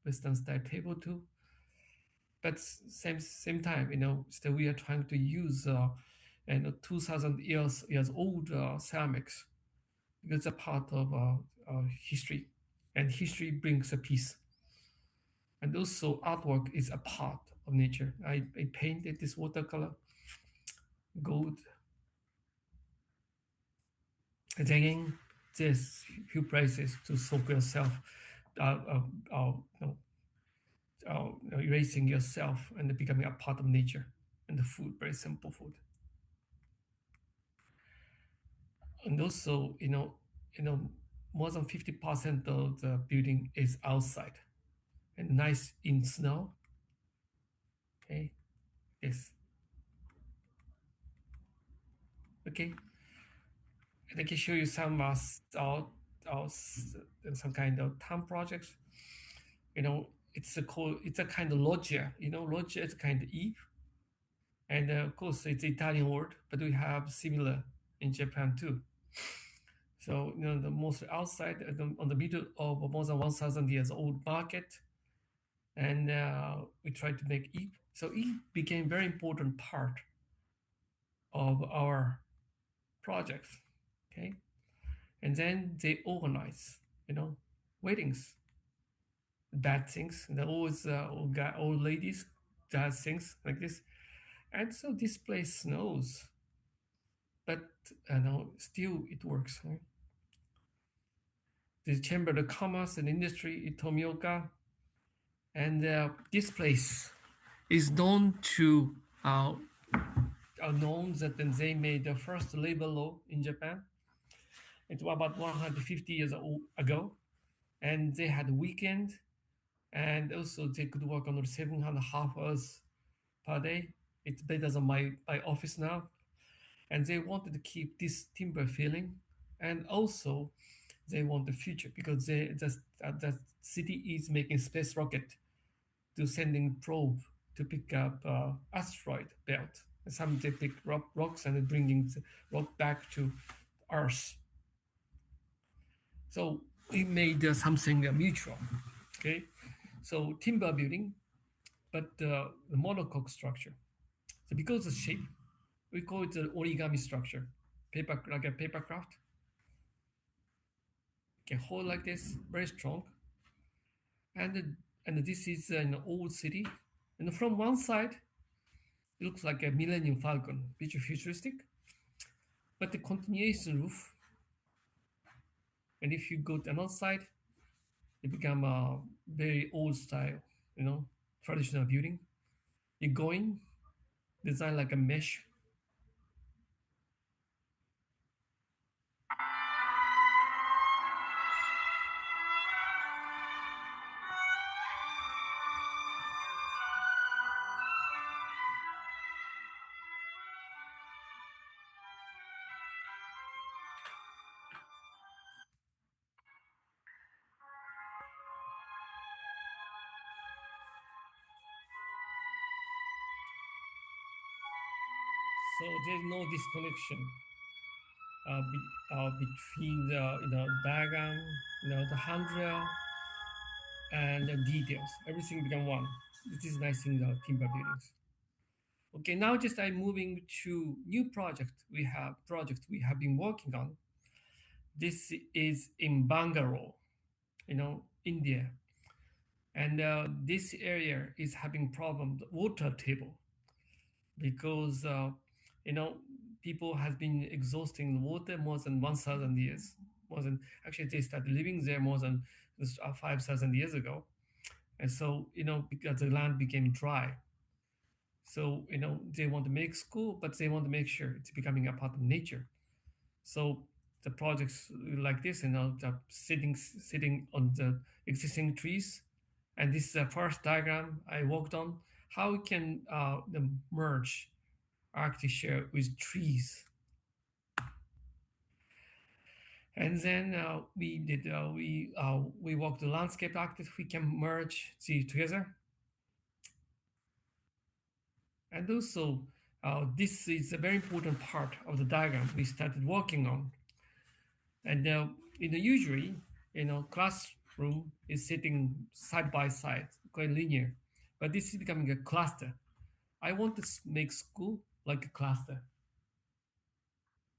Western style table too. but same time, still we are trying to use 2,000 years old ceramics because it's a part of history, and history brings a peace. And also artwork is a part of nature. I painted this watercolor gold. And again, there's few places to soak yourself, uh, uh, uh, you know, erasing yourself and becoming a part of nature. And the food, very simple food. And also, more than 50% of the building is outside and nice in snow. Okay, yes. Okay, and I can show you some some kind of town projects. It's a kind of loggia. Loggia is a kind of eve, and of course it's Italian word, but we have similar in Japan too. So the most outside on the middle of more than 1,000 years old market, and we tried to make eve. So eve became very important part of our projects. Okay, and then they organize, weddings, bad things. The old ladies does things like this, and so this place snows, but still it works. Right? The Chamber of Commerce and Industry in Tomioka, and this place is known to known that they made the first labor law in Japan. It was about 150 years ago, and they had a weekend, and also they could work on 7.5 hours per day. It's better than my office now, and they wanted to keep this timber feeling, and also they want the future because the city is making space rocket to sending probe to pick up asteroid belt. Some they pick rocks and bringing the rock back to Earth. So we made something mutual. Okay, so timber building, but the monocoque structure. So because of the shape, we call it the origami structure, paper like a paper craft. Can hold like this, very strong, and this is an old city, and from one side it looks like a Millennium Falcon, which is futuristic, but the continuation roof, and if you go to another side, it become a very old style, traditional building. You go in, design like a mesh. So there's no disconnection between the diagram, the handrail, and the details. Everything become one. This is nice in the timber buildings. Okay, now just I'm moving to new project we have been working on. This is in Bangalore, India, and this area is having problem the water table because you know people have been exhausting water more than 1,000 years. More than actually they started living there more than 5,000 years ago, and so because the land became dry, so they want to make school, but they want to make sure it's becoming a part of nature. So the projects like this, the sitting on the existing trees, and this is the first diagram I worked on. How we can merge architecture with trees, and then we worked the landscape architect. We can merge the together, and also this is a very important part of the diagram we started working on. And usually, classroom is sitting side by side, quite linear. but this is becoming a cluster. I want to make school like a cluster.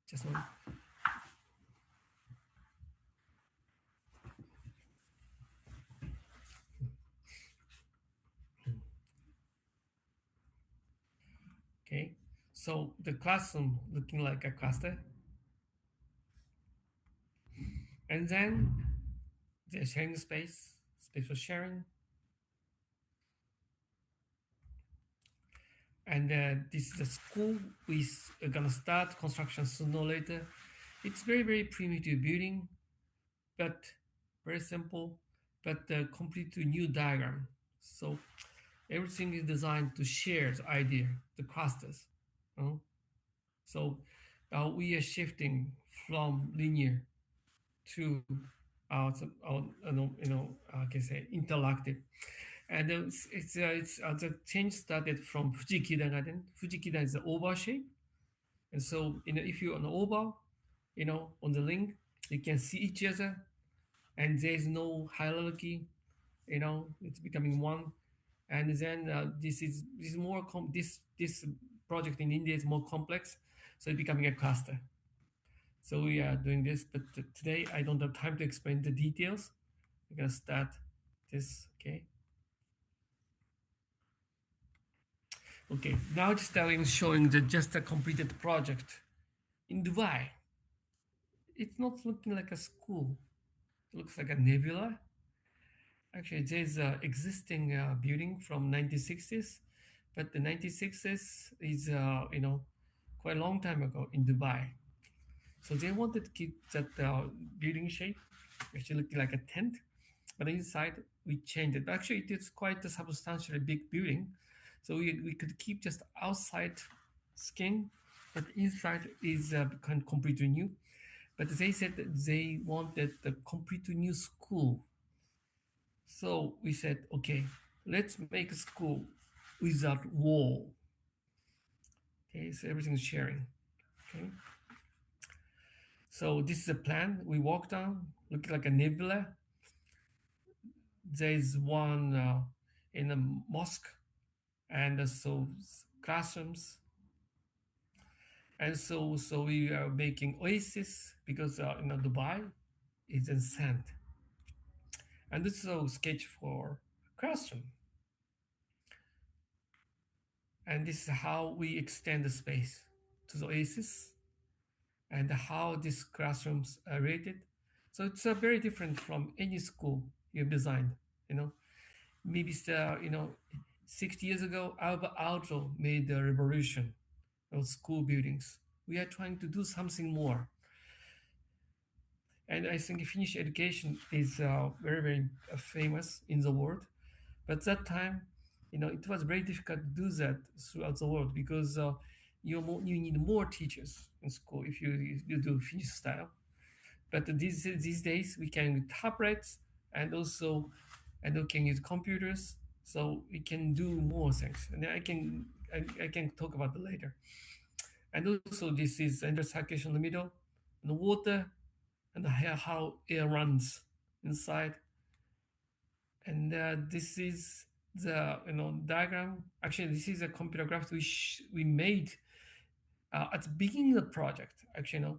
Just one. Okay. So the classroom looking like a cluster, and then the sharing space for sharing, and this is the school. We're gonna start construction sooner or later. It's very primitive building, but very simple, but completely new diagram. So everything is designed to share the idea, the clusters. You know? So now we are shifting from linear to I can say interactive. And the change started from Fujikida Garden. Fujikida is the oval shape, and so if you're on the oval, on the link, you can see each other, and there is no hierarchy. It's becoming one, and then this is more this project in India is more complex, so it's becoming a cluster. So we are doing this, but today I don't have time to explain the details. We're gonna start this. Okay, now just showing just a completed project in Dubai. It's not looking like a school. It looks like a nebula. Actually, there's a existing building from 1960s, but the 1960s is quite a long time ago in Dubai. So they wanted to keep that building shape, actually looking like a tent, but inside we changed it. Actually, it is quite a substantially big building, so we could keep just outside skin, but inside is kind of completely new. But they said that they wanted the completely new school. So we said, okay, let's make a school without wall. Okay, so everything's sharing. Okay. So this is a plan. We walked on, looking like a nebula. There's one in a mosque, and so classrooms. And so we are making oasis because Dubai is in sand. And this is a sketch for classroom. And this is how we extend the space to the oasis and how these classrooms are rated. So it's very different from any school you've designed. Maybe it's 60 years ago, Albert Alto made the revolution of school buildings. We are trying to do something more. And I think Finnish education is very famous in the world. But that time, it was very difficult to do that throughout the world because you need more teachers in school if you do Finnish style. But these days we can use tablets and we can use computers, so we can do more things. And I can talk about it later. And also this is intersection in the middle, and the water and how air runs inside. And this is the diagram. Actually, this is a computer graph we made at the beginning of the project. Actually,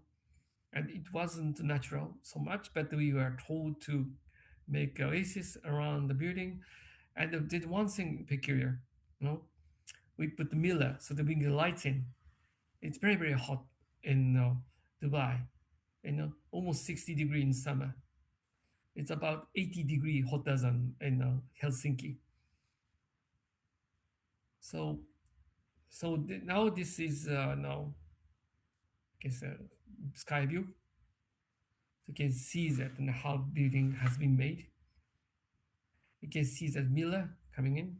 and it wasn't natural so much, but we were told to make oasis around the building, and did one thing peculiar. We put the mirror so that we can light in. It's very hot in Dubai. Almost 60 degrees in summer. It's about 80 degrees hotter than in Helsinki. So now this is now I guess sky view. So you can see that and how building has been made. You can see that mirror coming in,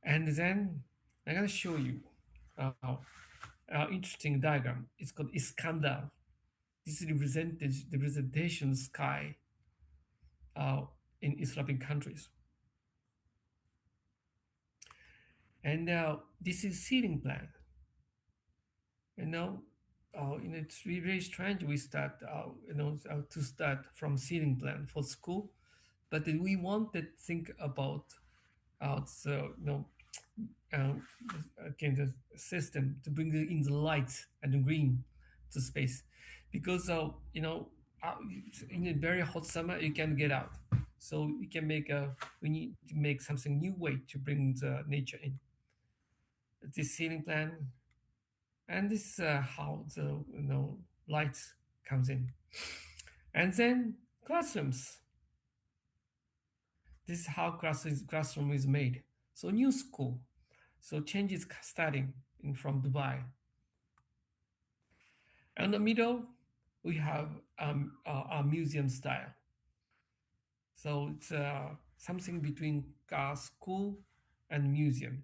and then I'm gonna show you uh, interesting diagram. It's called Iskandar. This is the representation sky uh, in Islamic countries. And this is ceiling plan. It's really very strange. We start, to start from ceiling plan for school, but we want to think about so um, again the system to bring in the light and the green to space, because uh, in a very hot summer you can get out, so we need to make something new way to bring the nature in this ceiling plan, and this is how the light comes in. And then classrooms, this is how classroom is made. So new school, so change is starting in from Dubai. In the middle, we have a museum style. So it's something between school and museum.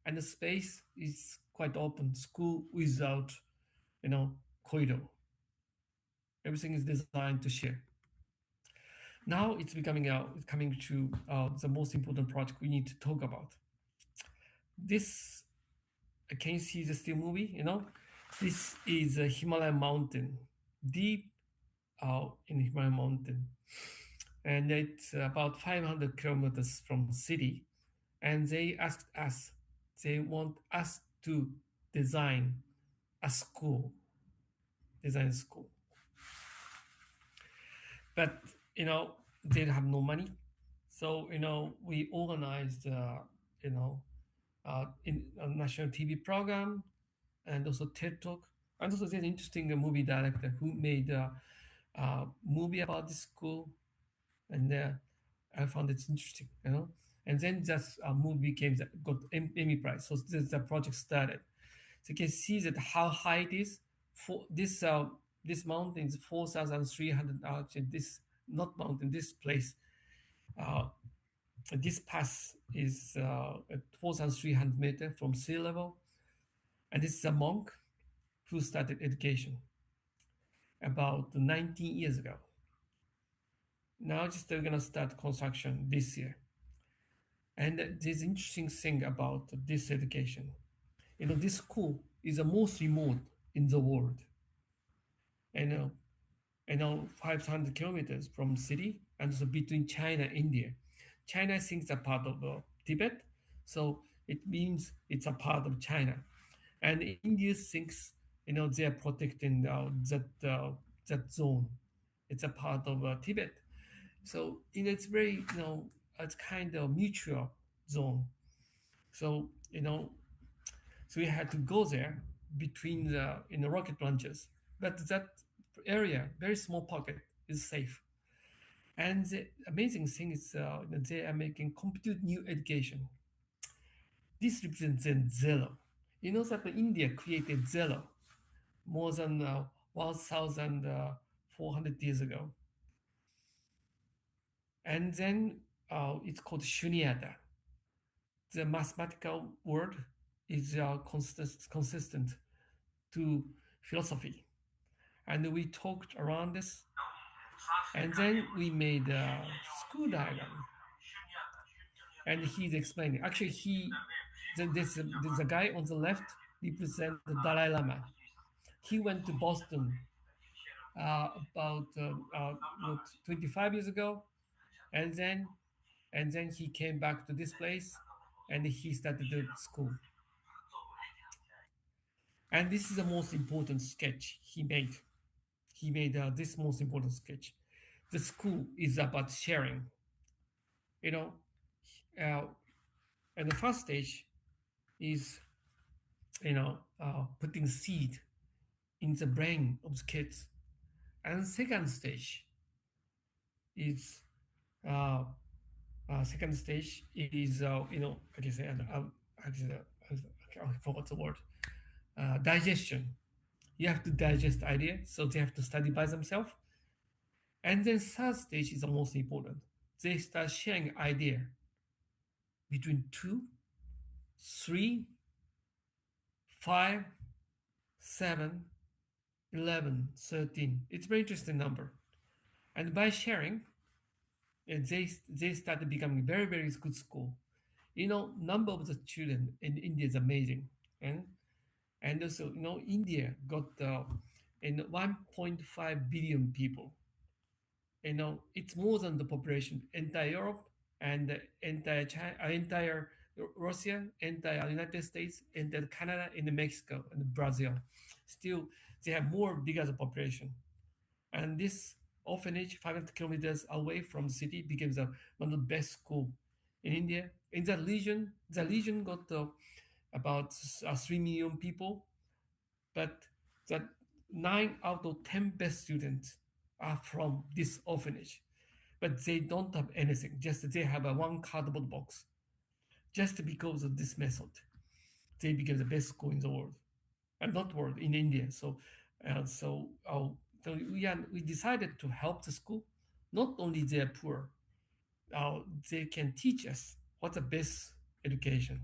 And the space is quite open, school without, corridor. Everything is designed to share. Now it's coming to the most important project we need to talk about. This, can you see the still movie? This is a Himalayan mountain, deep in Himalayan mountain, and it's about 500 kilometers from the city. And they asked us, they want us to design a school, design a school. But they have no money, so we organized in a national TV program, and also TED Talk, and also there's an interesting movie director who made a movie about this school, and I found it interesting. And then that movie got Emmy Prize. So the project started. So you can see that how high it is. For this mountain is 4,300. Actually, this not mountain. This place. Uh, this pass is at 4,300 meters from sea level, and this is a monk who started education about 19 years ago. Now just they're gonna start construction this year. And there's interesting thing about this education. This school is the most remote in the world. And 500 kilometers from city, and so between China and India. China thinks a part of Tibet, so it means it's a part of China. And India thinks they are protecting that zone. It's a part of Tibet. So it's very it's kind of mutual zone. So so we had to go there between the rocket launchers, but that area, very small pocket, is safe. And the amazing thing is they are making complete new education. This represents zero. You know that India created zero more than 1,400 years ago. And then it's called Shunyata. The mathematical word is consistent to philosophy. And we talked around this. And then we made a school diagram. And he's explaining. Actually, the guy on the left represents the Dalai Lama. He went to Boston about 25 years ago, and then he came back to this place, and he started the school. And this is the most important sketch he made. He made this most important sketch. The school is about sharing. Uh, and the first stage is putting seed in the brain of the kids. And second stage is like I said, actually, I forgot the word. Digestion. You have to digest idea, so they have to study by themselves. And then third stage is the most important. They start sharing idea between 2, 3, 5, 7, 11, 13. It's a very interesting number. And by sharing, they started becoming very, very good school. Number of the children in India is amazing. And also, India got in 1.5 billion people. it's more than the population, entire Europe and entire China, entire Russia, entire United States, entire Canada, and Mexico and Brazil. Still, they have more bigger the population, and this orphanage 500 kilometers away from the city becomes one of the best school in India. In that region, the region got about 3 million people, but that 9 out of 10 best students are from this orphanage. But they don't have anything, just they have a one cardboard box. Just because of this method, they became the best school in the world. And not world, in India. So we decided to help the school. Not only they're poor, they can teach us what's the best education.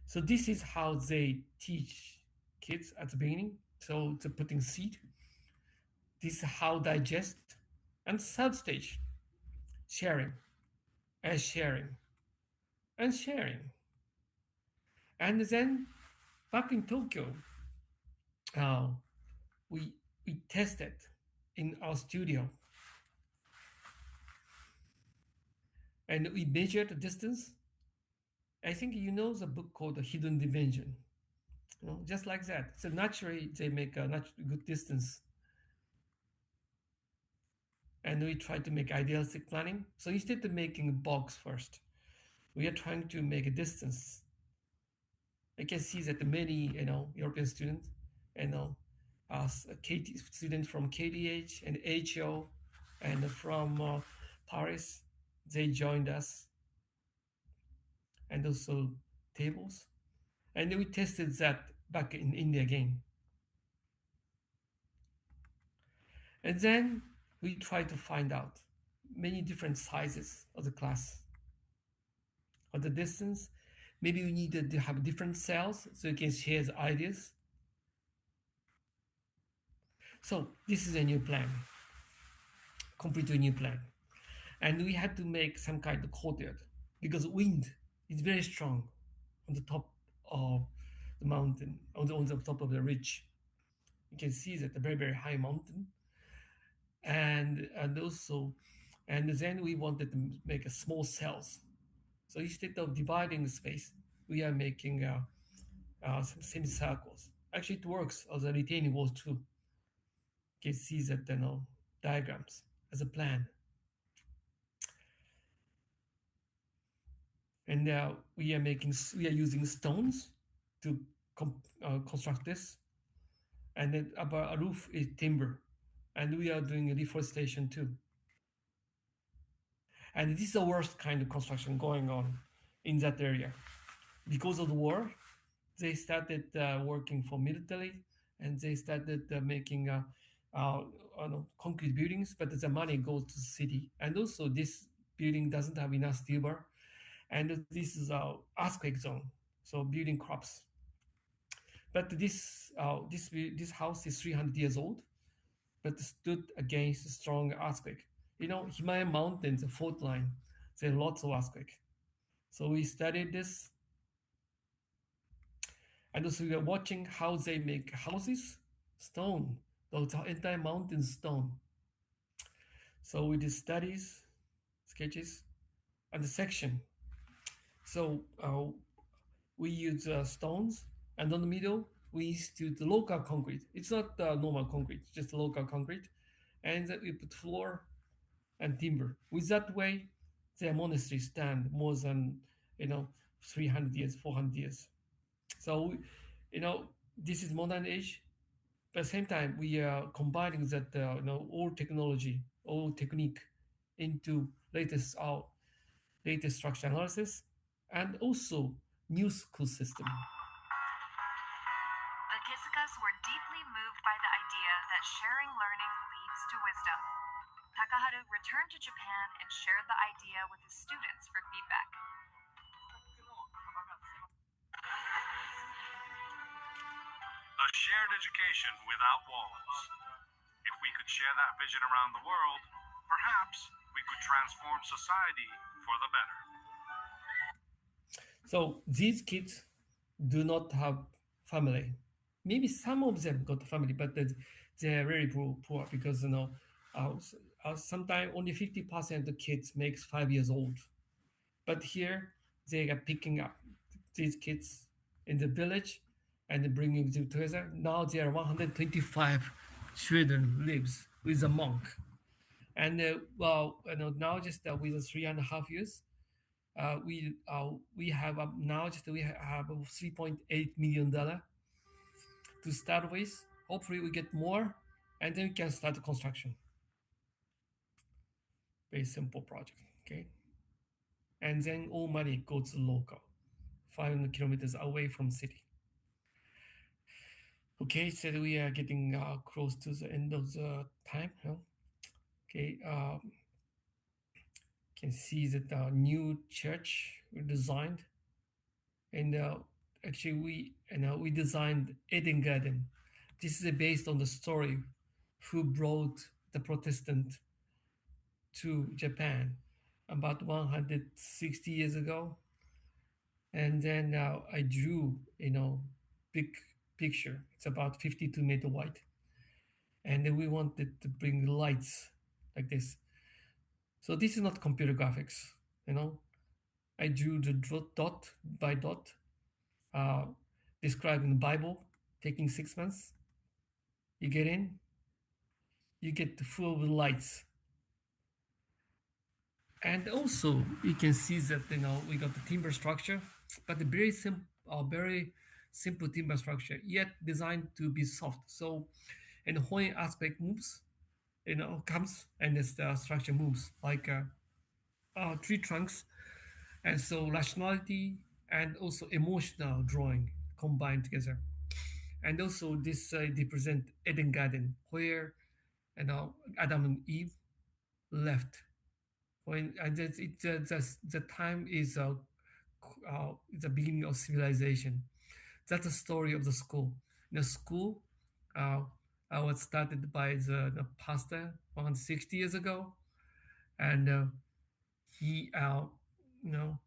So this is how they teach kids at the beginning. So they're putting seed. This is how digest. And third stage, sharing and sharing and sharing. And then back in Tokyo, uh, we we tested in our studio and we measured the distance. I think you know the book called The Hidden Dimension. Just like that. So naturally they make a good distance, and we try to make idealistic planning. So instead of making a box first, we are trying to make a distance. I can see that many European students, as students from KDH and HO, and from Paris, they joined us, and also tables, and we tested that back in India again, and then we tried to find out many different sizes of the class, of the distance. Maybe we needed to have different cells so you can share the ideas. So this is a new plan, completely new plan. And we had to make some kind of courtyard because wind is very strong on the top of the mountain, on the top of the ridge. You can see that a very, very high mountain. And also, and then we wanted to make a small cells. So instead of dividing the space, we are making some semicircles. Actually, it works as a retaining walls too. You can see that diagrams as a plan. And we are using stones to construct this, and then our roof is timber, and we are doing reforestation too. And this is the worst kind of construction going on in that area because of the war. They started working for military, and they started making uh, concrete buildings, but the money goes to the city, and also this building doesn't have enough steel bar, and this is a earthquake zone, so building crops. But this house is 300 years old, but stood against a strong earthquake. Himalayan mountains, the fault line, there are lots of earthquake. So we studied this, and also we are watching how they make houses, stone, the entire mountain stone. So we did studies, sketches, and the section. So we use stones, and on the middle we use the local concrete. It's not normal concrete, just local concrete, and then we put floor and timber. With that way, their monastery stand more than 300 years, 400 years. So this is modern age. But at the same time, we are combining that all technology, all technique into latest structure analysis, and also new school system. The Tezukas were deeply moved by the idea that sharing learning leads to wisdom. Takaharu returned to Japan and shared the idea with his students for feedback. A shared education without walls. If we could share that vision around the world, perhaps we could transform society for the better. So these kids do not have family. Maybe some of them got family, but they're very poor because sometimes only 50% of the kids makes 5 years old. But here they are picking up these kids in the village and bringing them together. Now there are 125 children lives with a monk. And now just with 3.5 years, we have now just we have $3.8 million to start with. Hopefully, we get more, and then we can start the construction. Very simple project, okay? And then all money goes local, 500 kilometers away from city. Okay, so we are getting close to the end of the time. Huh? Okay, can see that the new church we designed, and actually we designed Eden Garden. This is based on the story who brought the Protestant to Japan about 160 years ago, and then I drew big picture. It's about 52 meter wide, and then we wanted to bring lights like this. So this is not computer graphics, you know. I drew the dot by dot, uh, describing the Bible, taking 6 months. You get in, you get the full lights, and also you can see that we got the timber structure, but a very simple timber structure, yet designed to be soft. So, and when aspect moves, comes and the structure moves like tree trunks, and so rationality and also emotional drawing combined together. And also this represent Eden Garden, where Adam and Eve left when the time is the beginning of civilization. That's the story of the school. The school uh, was started by the pastor 160 years ago, and he you know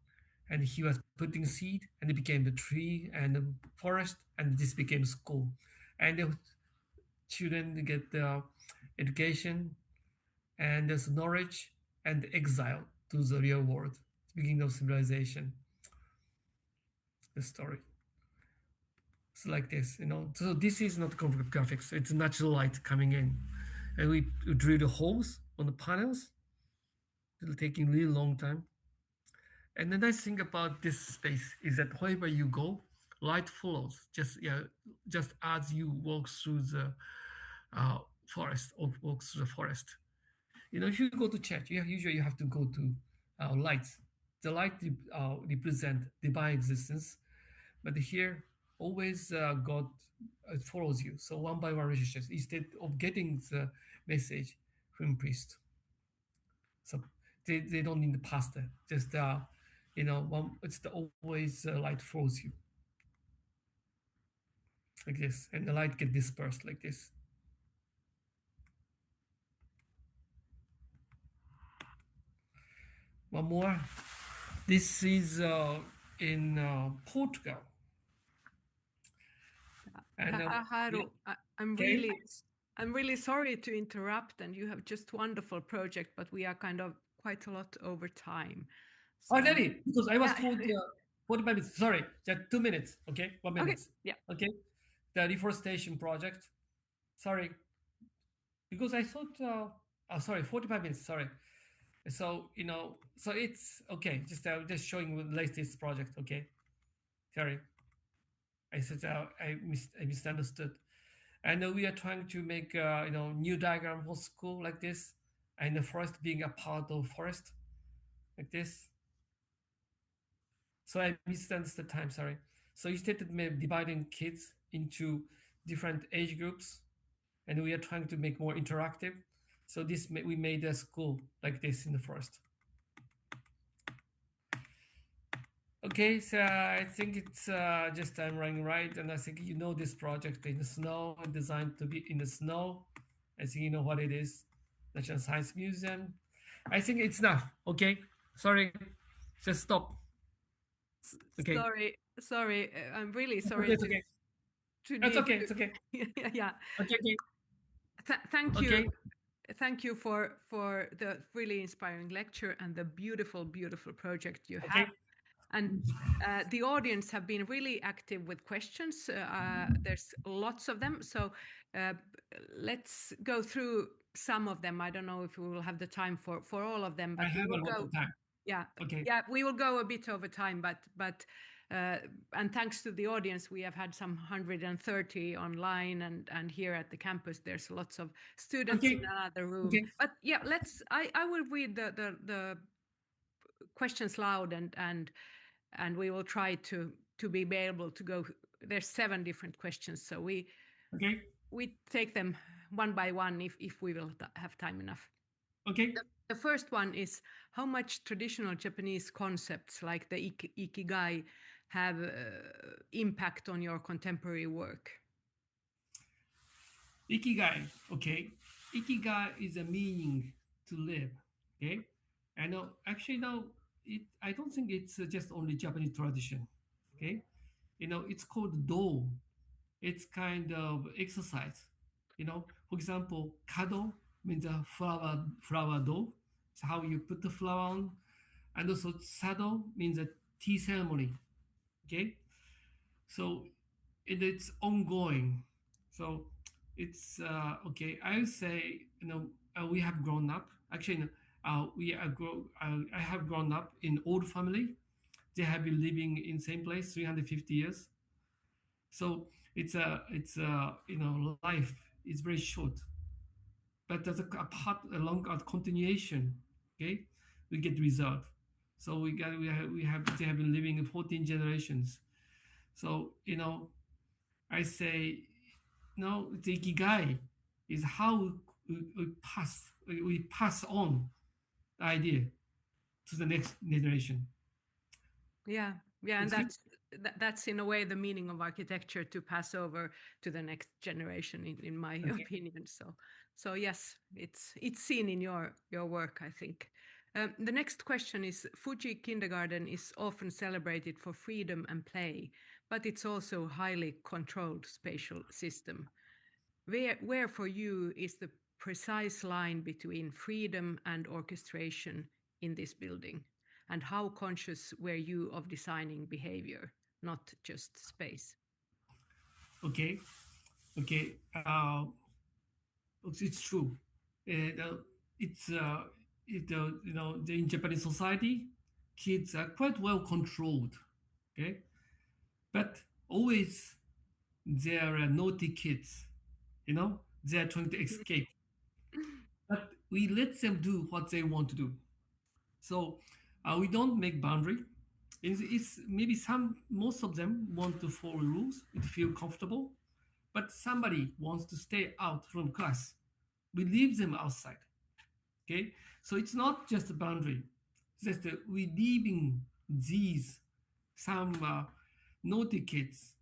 and he was putting seed, and it became the tree and the forest, and this became school, and the children get the education and there's knowledge and exile to the real world, beginning of civilization. The story. It's like this. So this is not computer graphics. It's natural light coming in, and we drill the holes on the panels. It'll take a really long time. And the nice thing about this space is that wherever you go, light follows. Just as you walk through the forest or walk through the forest. If you go to church, usually you have to go to lights. The light represent divine existence, but here always God follows you. So one by one relationships instead of getting the message from priest. So they don't need the pastor. Just it's always light follows you like this, and the light get dispersed like this. One more. This is in Portugal. And Haru, I'm okay. really sorry to interrupt, and you have just wonderful project, but we are kind of quite a lot over time. Oh, really? Because I was told 45 minutes. Sorry, just 2 minutes. Okay, 1 minute. Okay, yeah. Okay, the reforestation project. Sorry, because I thought. Sorry, 45 minutes. Sorry. So so it's okay. Just showing the latest project. Okay, sorry. I said I misunderstood. And we are trying to make new diagram for school like this, and the forest being a part of forest like this. So I misunderstood the time. Sorry. So instead of dividing kids into different age groups, and we are trying to make more interactive. So we made a school like this in the forest. Okay, so I think it's just I'm running right, and I think this project in the snow, designed to be in the snow. I think you know what it is, National Science Museum. I think it's enough. Okay, sorry, just stop. Okay. Sorry. I'm really sorry. It's okay. It's okay. It's okay. Yeah. Okay. Thank you. Okay. thank you for the really inspiring lecture and the beautiful project you have. Okay. And the audience have been really active with questions. There's lots of them. So uh, let's go through some of them. I don't know if we will have the time for all of them, I but we have a will lot go. of time. Yeah, Okay. yeah, we will go a bit over time, but and thanks to the audience, we have had some 130 online and here at the campus, there's lots of students in Okay. another room. Okay. But yeah, I will read the questions loud and we will try to be able to go. There's 7 different questions, so Okay. we take them one by one if we will have time enough. Okay. The first one is how much traditional Japanese concepts like the ikigai have impact on your contemporary work? Ikigai. Okay. Ikigai is a meaning to live. Okay. I know. Actually, no. I don't think it's just only Japanese tradition. Okay. It's called do. It's kind of exercise. For example, kado means a flower dough. It's how you put the flower on. And also sado means a tea ceremony. Okay, so it's ongoing. So it's okay. I would say we have grown up. Actually, no, I have grown up in old family. They have been living in same place 350 years. So life is very short, but there's a part along a continuation. Okay, we get result. So they have been living in 14 generations. So I say no, the ikigai is how we pass on the idea to the next generation. Yeah, yeah, You and see? that's in a way the meaning of architecture, to pass over to the next generation, in my Okay. opinion. So yes, it's seen in your work, I think. The next question is Fuji Kindergarten is often celebrated for freedom and play, but it's also highly controlled spatial system. Where for you is the precise line between freedom and orchestration in this building? And how conscious were you of designing behavior, not just space? Okay. Okay. It's true. It's in Japanese society, kids are quite well controlled. Okay, but always there are naughty kids. They are trying to escape, but we let them do what they want to do. So we don't make boundary. It's maybe most of them want to follow rules, it feel comfortable, but somebody wants to stay out from class. We leave them outside. Okay, so it's not just a boundary. It's just that we leaving these some naughty kids,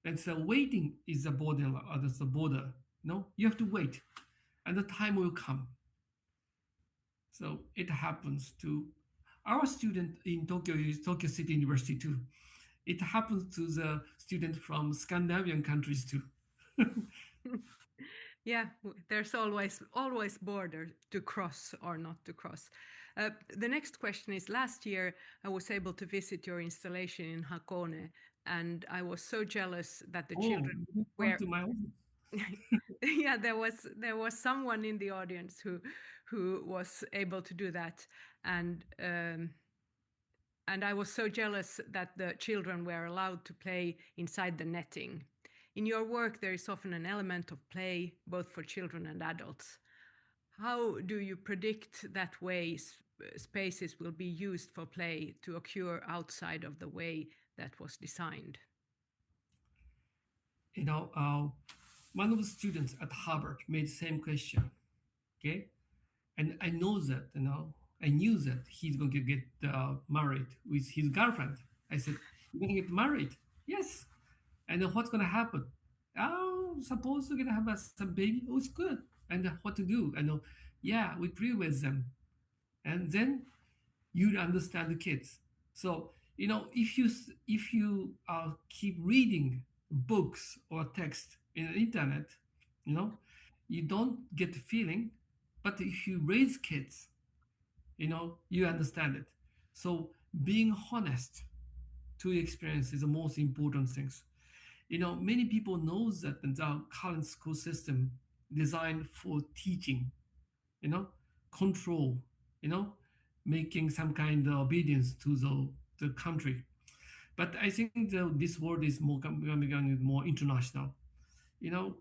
and so waiting is the border. That's the border. No, you have to wait, and the time will come. So it happens to our student in Tokyo is Tokyo City University too. It happens to the student from Scandinavian countries too. Yeah, there's always border to cross or not to cross. The next question is: last year I was able to visit your installation in Hakone, and I was so jealous that the Oh, children you come were. to my office. Yeah, there was someone in the audience who was able to do that, and I was so jealous that the children were allowed to play inside the netting. In your work, there is often an element of play, both for children and adults. How do you predict that spaces will be used for play to occur outside of the way that was designed? you know, uh, One of the students at Harvard made the same question. Okay, and I know that I knew that he's going to get married with his girlfriend. I said, "You're going to get married?" Yes. And then what's going to happen? Oh, suppose we're going to have some baby. Oh, it's good. And what to do? I know. Yeah, we pray with them, and then you understand the kids. So if you keep reading books or text in the internet, you know, you don't get the feeling. But if you raise kids, you understand it. So being honest to experience is the most important things. Many people knows that the current school system designed for teaching, you know, control, you know, making some kind of obedience to the country. But I think this world is becoming more international.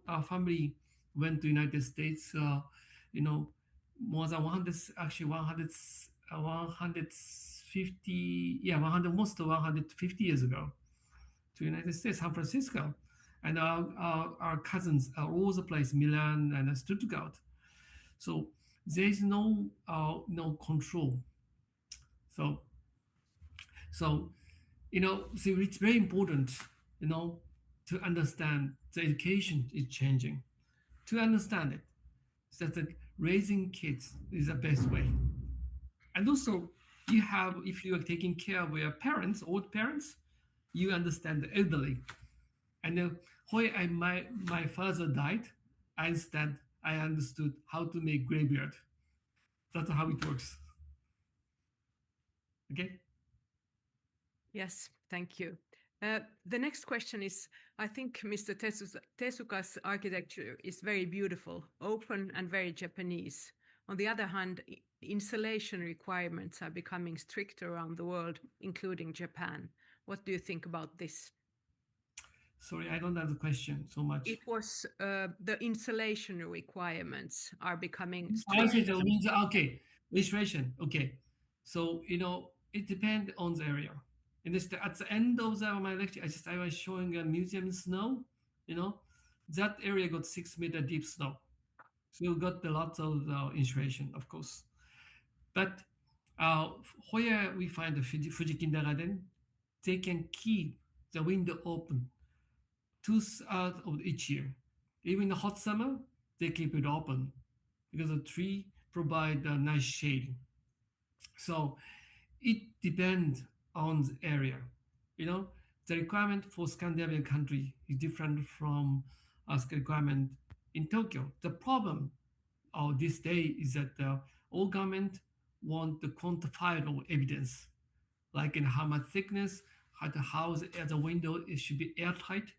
Our family went to United States, you know, more than 100, actually 100, 150, yeah, 100, almost 150 years ago to United States, San Francisco. And our cousins are all the place, Milan and Stuttgart. So there is no control. So so so it's very important, you know, to understand the education is changing. To understand it, so that raising kids is the best way. And also, if you are taking care of your parents, old parents, you understand the elderly. And when my father died, I understood how to make graveyard. That's how it works. Okay. Yes, thank you. The next question is, I think Mr. Tezuka's architecture is very beautiful, open and very Japanese. On the other hand, insulation requirements are becoming stricter around the world, including Japan. What do you think about this? Sorry, I don't have the question so much. It was the insulation requirements are becoming I see. stricter. So means okay, illustration. Okay, so it depends on the area. And this at the end of my lecture, I was showing a museum in snow. You know, that area got 6 meter deep snow, so you got a lot of insulation, of course. But uh, where we find the Fuji kindergarten, they can keep the window open 2 thirds of each year. Even in the hot summer, they keep it open because the tree provide a nice shade. So it depends on the area. You know, the requirement for Scandinavian country is different from requirement in Tokyo. The problem of this day is that all government want the quantifiable evidence, like in how much thickness, how the house as a window it should be airtight.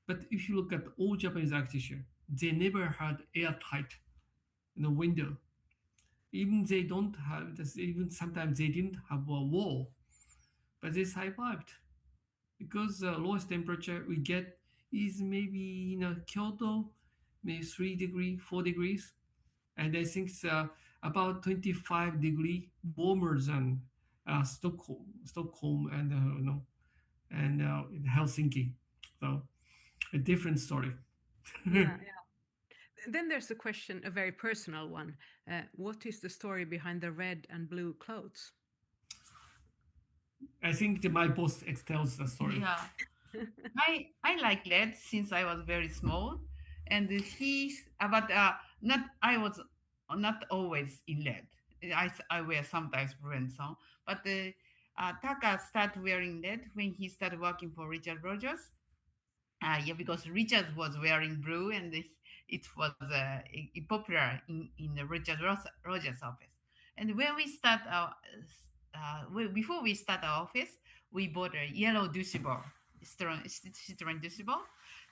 But if you look at all Japanese architecture, they never had airtight window. Even they don't have this, even sometimes they didn't have a wall, but they survived because the lowest temperature we get is maybe Kyoto, maybe 3 degree, 4 degrees, and I think it's about 25-degree warmer than Stockholm, and in Helsinki. So a different story. Yeah, yeah. Then there's a question, a very personal one. What is the story behind the red and blue clothes? I think my boss tells the story. Yeah. I like LED since I was very small, and he's but not I was not always in LED. I wear sometimes blue and so on, but Taka started wearing LED when he started working for Richard Rogers. Yeah, because Richard was wearing blue, and it was popular in the Rogers office. And when we start our before we start our office, we bought a yellow Dushibor, Citroen Dushibor.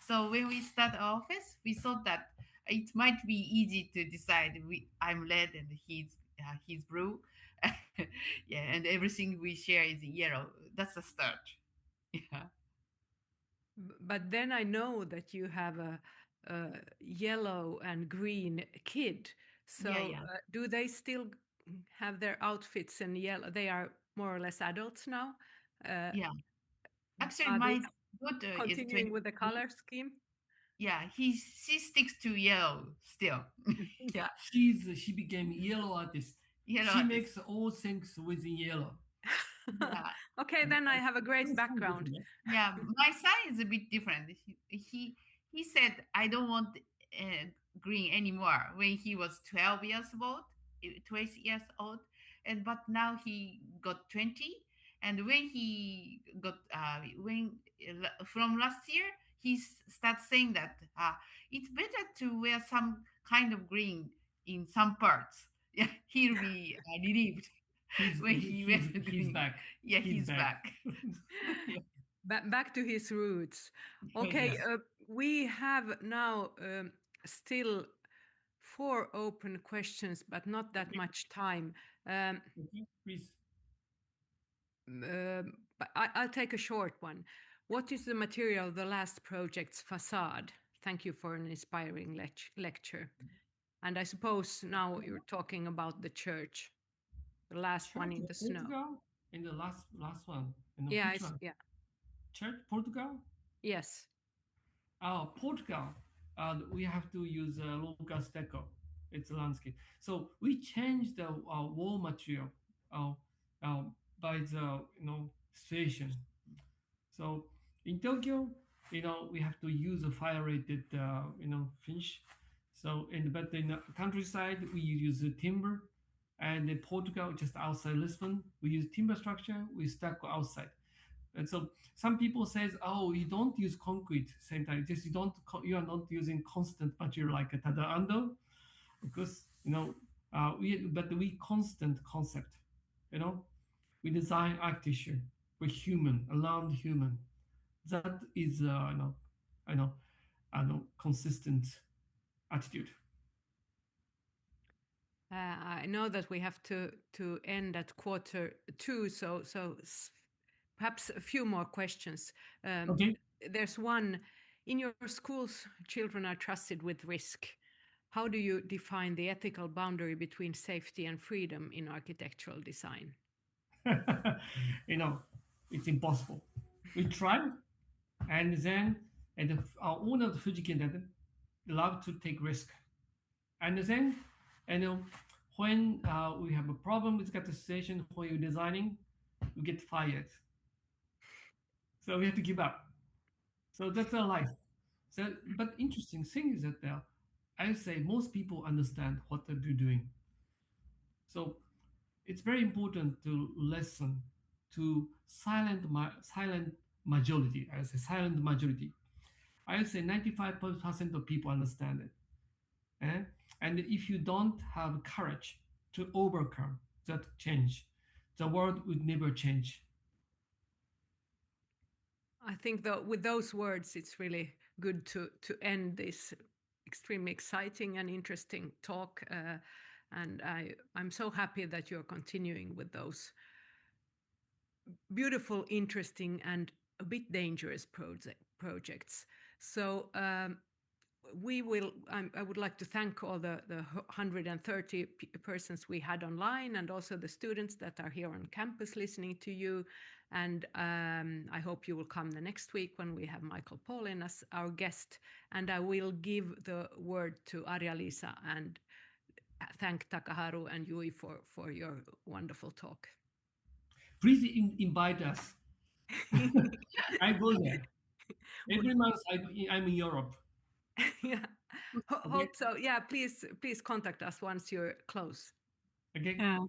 So when we start our office, we thought that it might be easy to decide. I'm red and he's blue. Yeah, and everything we share is yellow. That's the start. Yeah. But then I know that you have a yellow and green kid. So Yeah, yeah, do they still have their outfits in yellow? They are more or less adults now. Uh, yeah. Actually, are they my daughter is continuing with the 23. color scheme? Yeah, she sticks to yellow still. Yeah, She became yellow artist. yellow She artist. makes all things with yellow. Yeah, Okay, then I have a great That's so background. different. yeah. My son is a bit different. He said I don't want green anymore when he was 12 years old, and but now he got 20, and when he got when from last year he starts saying that it's better to wear some kind of green in some parts. Yeah, he'll be relieved when he will he's doing. back. Yeah, He's he's back. back. Yeah. Back to his roots. Okay, Yes. we have now still four open questions, but not that Okay. much time. Um, Okay. Please. but I'll take a short one. What is the material of the last project's facade? Thank you for an inspiring lecture. And I suppose now you're talking about the church, the last one Church in of the snow. Portugal and the last one. And Yeah, which one? yeah, Church Portugal. yes. Portugal. We have to use Lucas Deco. It's landscape. So we changed the wall material uh, uh, by the situation. So in Tokyo, we have to use a fire rated finish. So but in the countryside we use the timber, and in Portugal just outside Lisbon we use timber structure. We stuck outside. And so some people says, oh, you don't use concrete same time. Just you are not using constant material like a tadando, because we constant concept. You know, we design architecture. We're human, around human. That is consistent attitude. I know that we have to end at quarter two, so perhaps a few more questions. Okay. There's one. In your schools, children are trusted with risk. How do you define the ethical boundary between safety and freedom in architectural design? you know, it's impossible. We try, and then our owner of the Fujikin love to take risk, and then when we have a problem with the situation when you're designing, you get fired. So we have to give up. So that's our life. So, but interesting thing is that I would say most people understand what they're doing. So it's very important to listen to silent majority. I would say silent majority. I would say 95% of people understand it. Eh? And if you don't have courage to overcome that change, the world would never change. I think that with those words, it's really good to end this extremely exciting and interesting talk. And I'm so happy that you're continuing with those beautiful, interesting, and a bit dangerous projects. So we will. I would like to thank all the 130 persons we had online, and also the students that are here on campus listening to you. And I hope you will come the next week when we have Michael Paulin as our guest. And I will give the word to Arja-Liisa and thank Takaharu and Yui for your wonderful talk. Please invite us. I go there every month. I'm in Europe. Yeah, Okay. hope so. Yeah, please contact us once you're close. Okay. Yeah,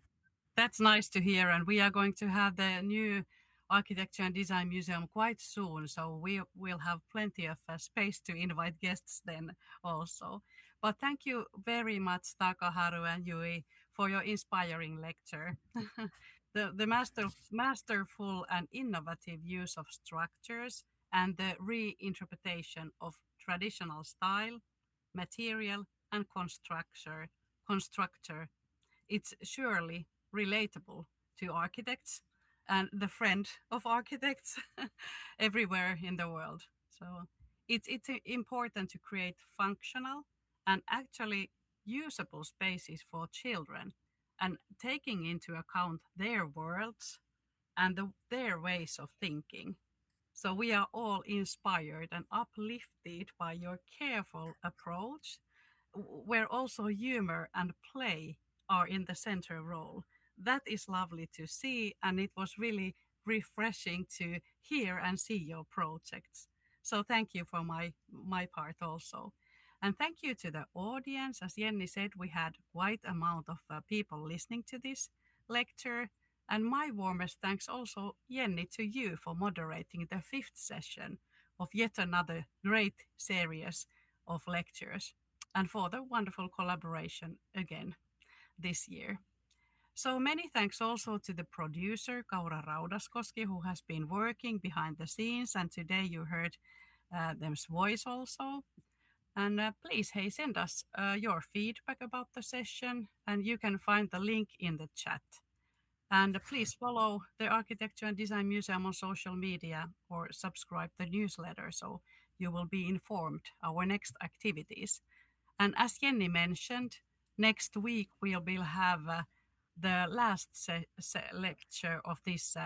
that's nice to hear. And we are going to have the new Architecture and Design Museum quite soon. So we will have plenty of space to invite guests then also. But thank you very much, Takaharu and Yui, for your inspiring lecture. The masterful and innovative use of structures and the reinterpretation of traditional style, material, and constructor, it's surely relatable to architects and the friend of architects everywhere in the world. So it's important to create functional and actually usable spaces for children and taking into account their worlds and their ways of thinking. So we are all inspired and uplifted by your careful approach, where also humor and play are in the center role. That is lovely to see, and it was really refreshing to hear and see your projects. So thank you for my part also. And thank you to the audience. As Jenny said, we had quite amount of people listening to this lecture. And my warmest thanks also, Jenny, to you for moderating the fifth session of yet another great series of lectures. and for the wonderful collaboration again this year. So many thanks also to the producer, Kaura Raudaskoski, who has been working behind the scenes. And today you heard them's voice also. And please, hey, send us your feedback about the session. And you can find the link in the chat. And please follow the Architecture and Design Museum on social media or subscribe the newsletter so you will be informed our next activities. And as Jenny mentioned, next week we will have the last lecture of this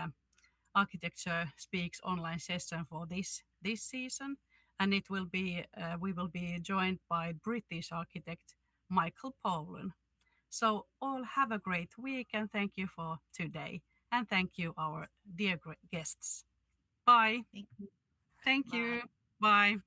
Architecture Speaks online session for this season, and it will be we will be joined by British architect Michael Pollan. So all have a great week and thank you for today. And thank you, our dear guests. Bye. Thank you. Thank Bye. you. Bye.